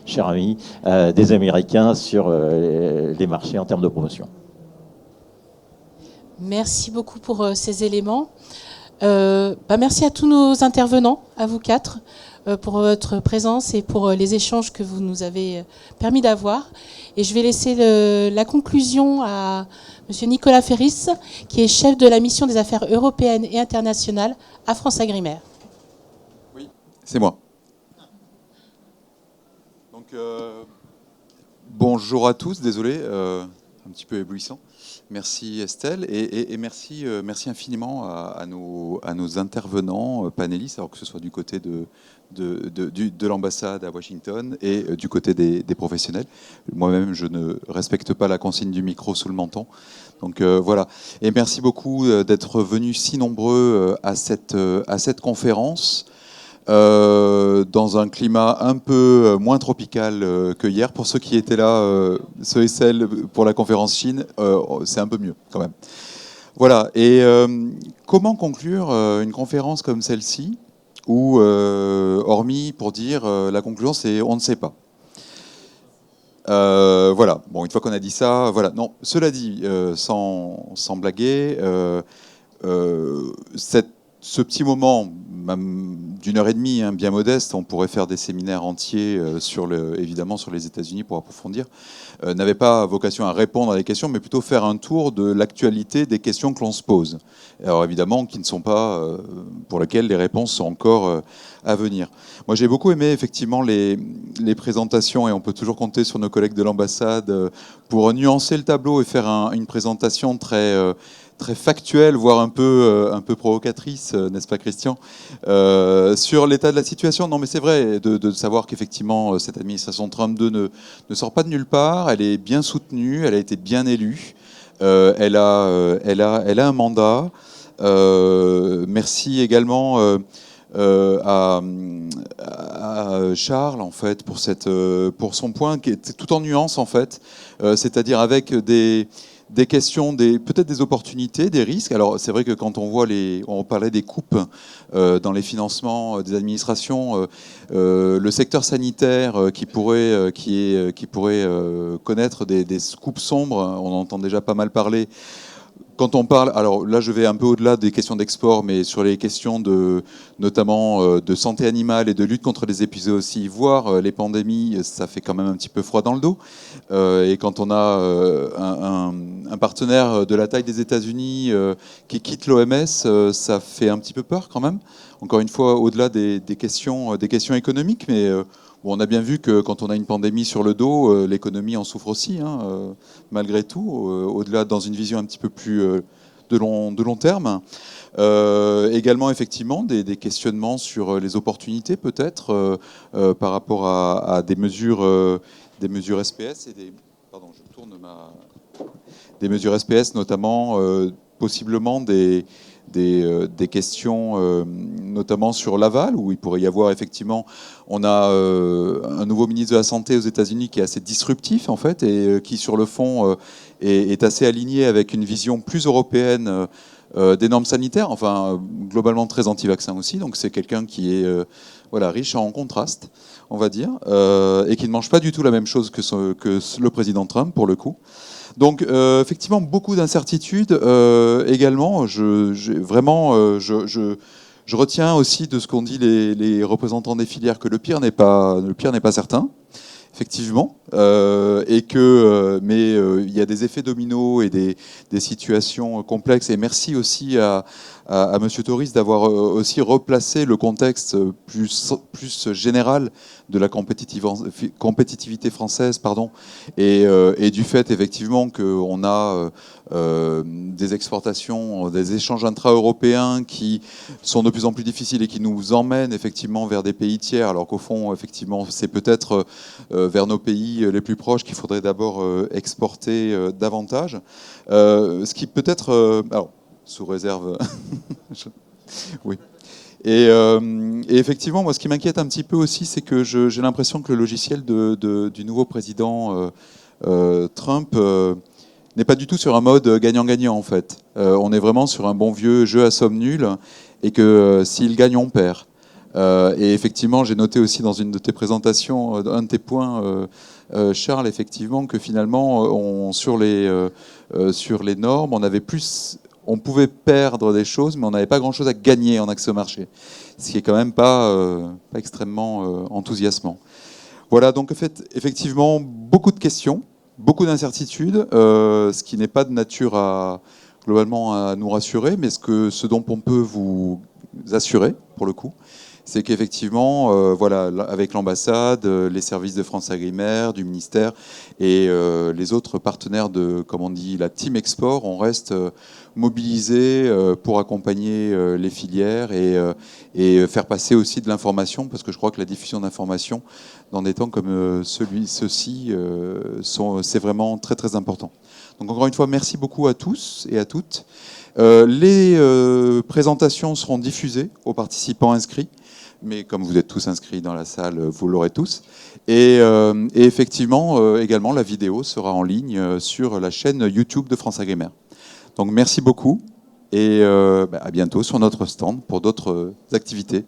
cher ami, des Américains sur les marchés en termes de promotion. Merci beaucoup pour ces éléments. Merci à tous nos intervenants, à vous quatre, pour votre présence et pour les échanges que vous nous avez permis d'avoir. Et je vais laisser la conclusion à M. Nicolas Ferris, qui est chef de la mission des affaires européennes et internationales à FranceAgriMer. Oui, c'est moi. Donc, bonjour à tous, désolé, un petit peu éblouissant. Merci Estelle et merci infiniment à nos intervenants panélistes, alors que ce soit du côté de l'ambassade à Washington et du côté des professionnels. Moi-même, je ne respecte pas la consigne du micro sous le menton. Donc voilà. Et merci beaucoup d'être venus si nombreux à cette conférence. Dans un climat un peu moins tropical que hier. Pour ceux qui étaient là, ceux et celles pour la conférence Chine, c'est un peu mieux quand même. Voilà. Et comment conclure une conférence comme celle-ci où, hormis pour dire la conclusion, c'est on ne sait pas. Voilà. Bon, une fois qu'on a dit ça, voilà. Non, cela dit, sans blaguer, ce petit moment d'une heure et demie, hein, bien modeste, on pourrait faire des séminaires entiers évidemment sur les États-Unis pour approfondir, n'avait pas vocation à répondre à des questions, mais plutôt faire un tour de l'actualité des questions que l'on se pose. Alors évidemment, qui ne sont pas, pour lesquelles les réponses sont encore à venir. Moi, j'ai beaucoup aimé effectivement les présentations, et on peut toujours compter sur nos collègues de l'ambassade pour nuancer le tableau et faire une présentation très factuelle, voire un peu provocatrice, n'est-ce pas Christian, sur l'état de la situation. Non mais c'est vrai de savoir qu'effectivement cette administration Trump 2 ne sort pas de nulle part, elle est bien soutenue, elle a été bien élue, elle a un mandat. Merci également à Charles en fait pour son point qui est tout en nuance en fait, c'est-à-dire avec des questions, peut-être des opportunités, des risques. Alors c'est vrai que quand on voit on parlait des coupes dans les financements des administrations, le secteur sanitaire qui pourrait connaître des coupes sombres, on en entend déjà pas mal parler. Quand on parle, alors là je vais un peu au-delà des questions d'export, mais sur les questions notamment de santé animale et de lutte contre les épizooties, voire les pandémies, ça fait quand même un petit peu froid dans le dos. Et quand on a un partenaire de la taille des États-Unis qui quitte l'OMS, ça fait un petit peu peur quand même. Encore une fois, au-delà des questions économiques, mais on a bien vu que quand on a une pandémie sur le dos, l'économie en souffre aussi, hein, malgré tout, au-delà dans une vision un petit peu plus long terme. Également, effectivement, des questionnements sur les opportunités, peut-être, par rapport à des mesures SPS et des mesures SPS, notamment, possiblement des questions, notamment sur l'aval, où il pourrait y avoir effectivement, on a un nouveau ministre de la Santé aux États-Unis qui est assez disruptif en fait, et qui sur le fond est assez aligné avec une vision plus européenne des normes sanitaires, enfin globalement très anti-vaccin aussi, donc c'est quelqu'un qui est riche en contraste, on va dire, et qui ne mange pas du tout la même chose que le président Trump pour le coup. Donc effectivement beaucoup d'incertitudes également. Je retiens aussi de ce qu'ont dit les représentants des filières que le pire n'est pas certain. Effectivement, mais il y a des effets dominos et des situations complexes. Et merci aussi à Monsieur Toris d'avoir aussi replacé le contexte plus général de la compétitivité française, et du fait effectivement qu'on a des exportations, des échanges intra-européens qui sont de plus en plus difficiles et qui nous emmènent effectivement vers des pays tiers, alors qu'au fond, effectivement, c'est peut-être vers nos pays les plus proches qu'il faudrait d'abord exporter davantage. Ce qui peut-être... alors, sous réserve... oui. Et effectivement, moi, ce qui m'inquiète un petit peu aussi, c'est que j'ai l'impression que le logiciel du nouveau président Trump n'est pas du tout sur un mode gagnant-gagnant, en fait. On est vraiment sur un bon vieux jeu à somme nulle, et que s'il gagne, on perd. Et effectivement, j'ai noté aussi dans une de tes présentations, un de tes points, Charles, effectivement, que finalement, sur les normes, on pouvait perdre des choses, mais on n'avait pas grand-chose à gagner en accès au marché, ce qui est quand même pas extrêmement enthousiasmant. Voilà, donc en fait, effectivement, beaucoup de questions, beaucoup d'incertitudes, ce qui n'est pas de nature globalement à nous rassurer, mais ce dont on peut vous assurer, pour le coup, c'est qu'effectivement, avec l'ambassade, les services de France Agrimaire, du ministère et les autres partenaires comme on dit, la Team Export, on reste mobilisés pour accompagner les filières et faire passer aussi de l'information, parce que je crois que la diffusion d'informations dans des temps comme ceux-ci, c'est vraiment très très important. Donc encore une fois, merci beaucoup à tous et à toutes. Les présentations seront diffusées aux participants inscrits, mais comme vous êtes tous inscrits dans la salle, vous l'aurez tous. Et effectivement, également, la vidéo sera en ligne sur la chaîne YouTube de France Agrimaire. Donc merci beaucoup et à bientôt sur notre stand pour d'autres activités.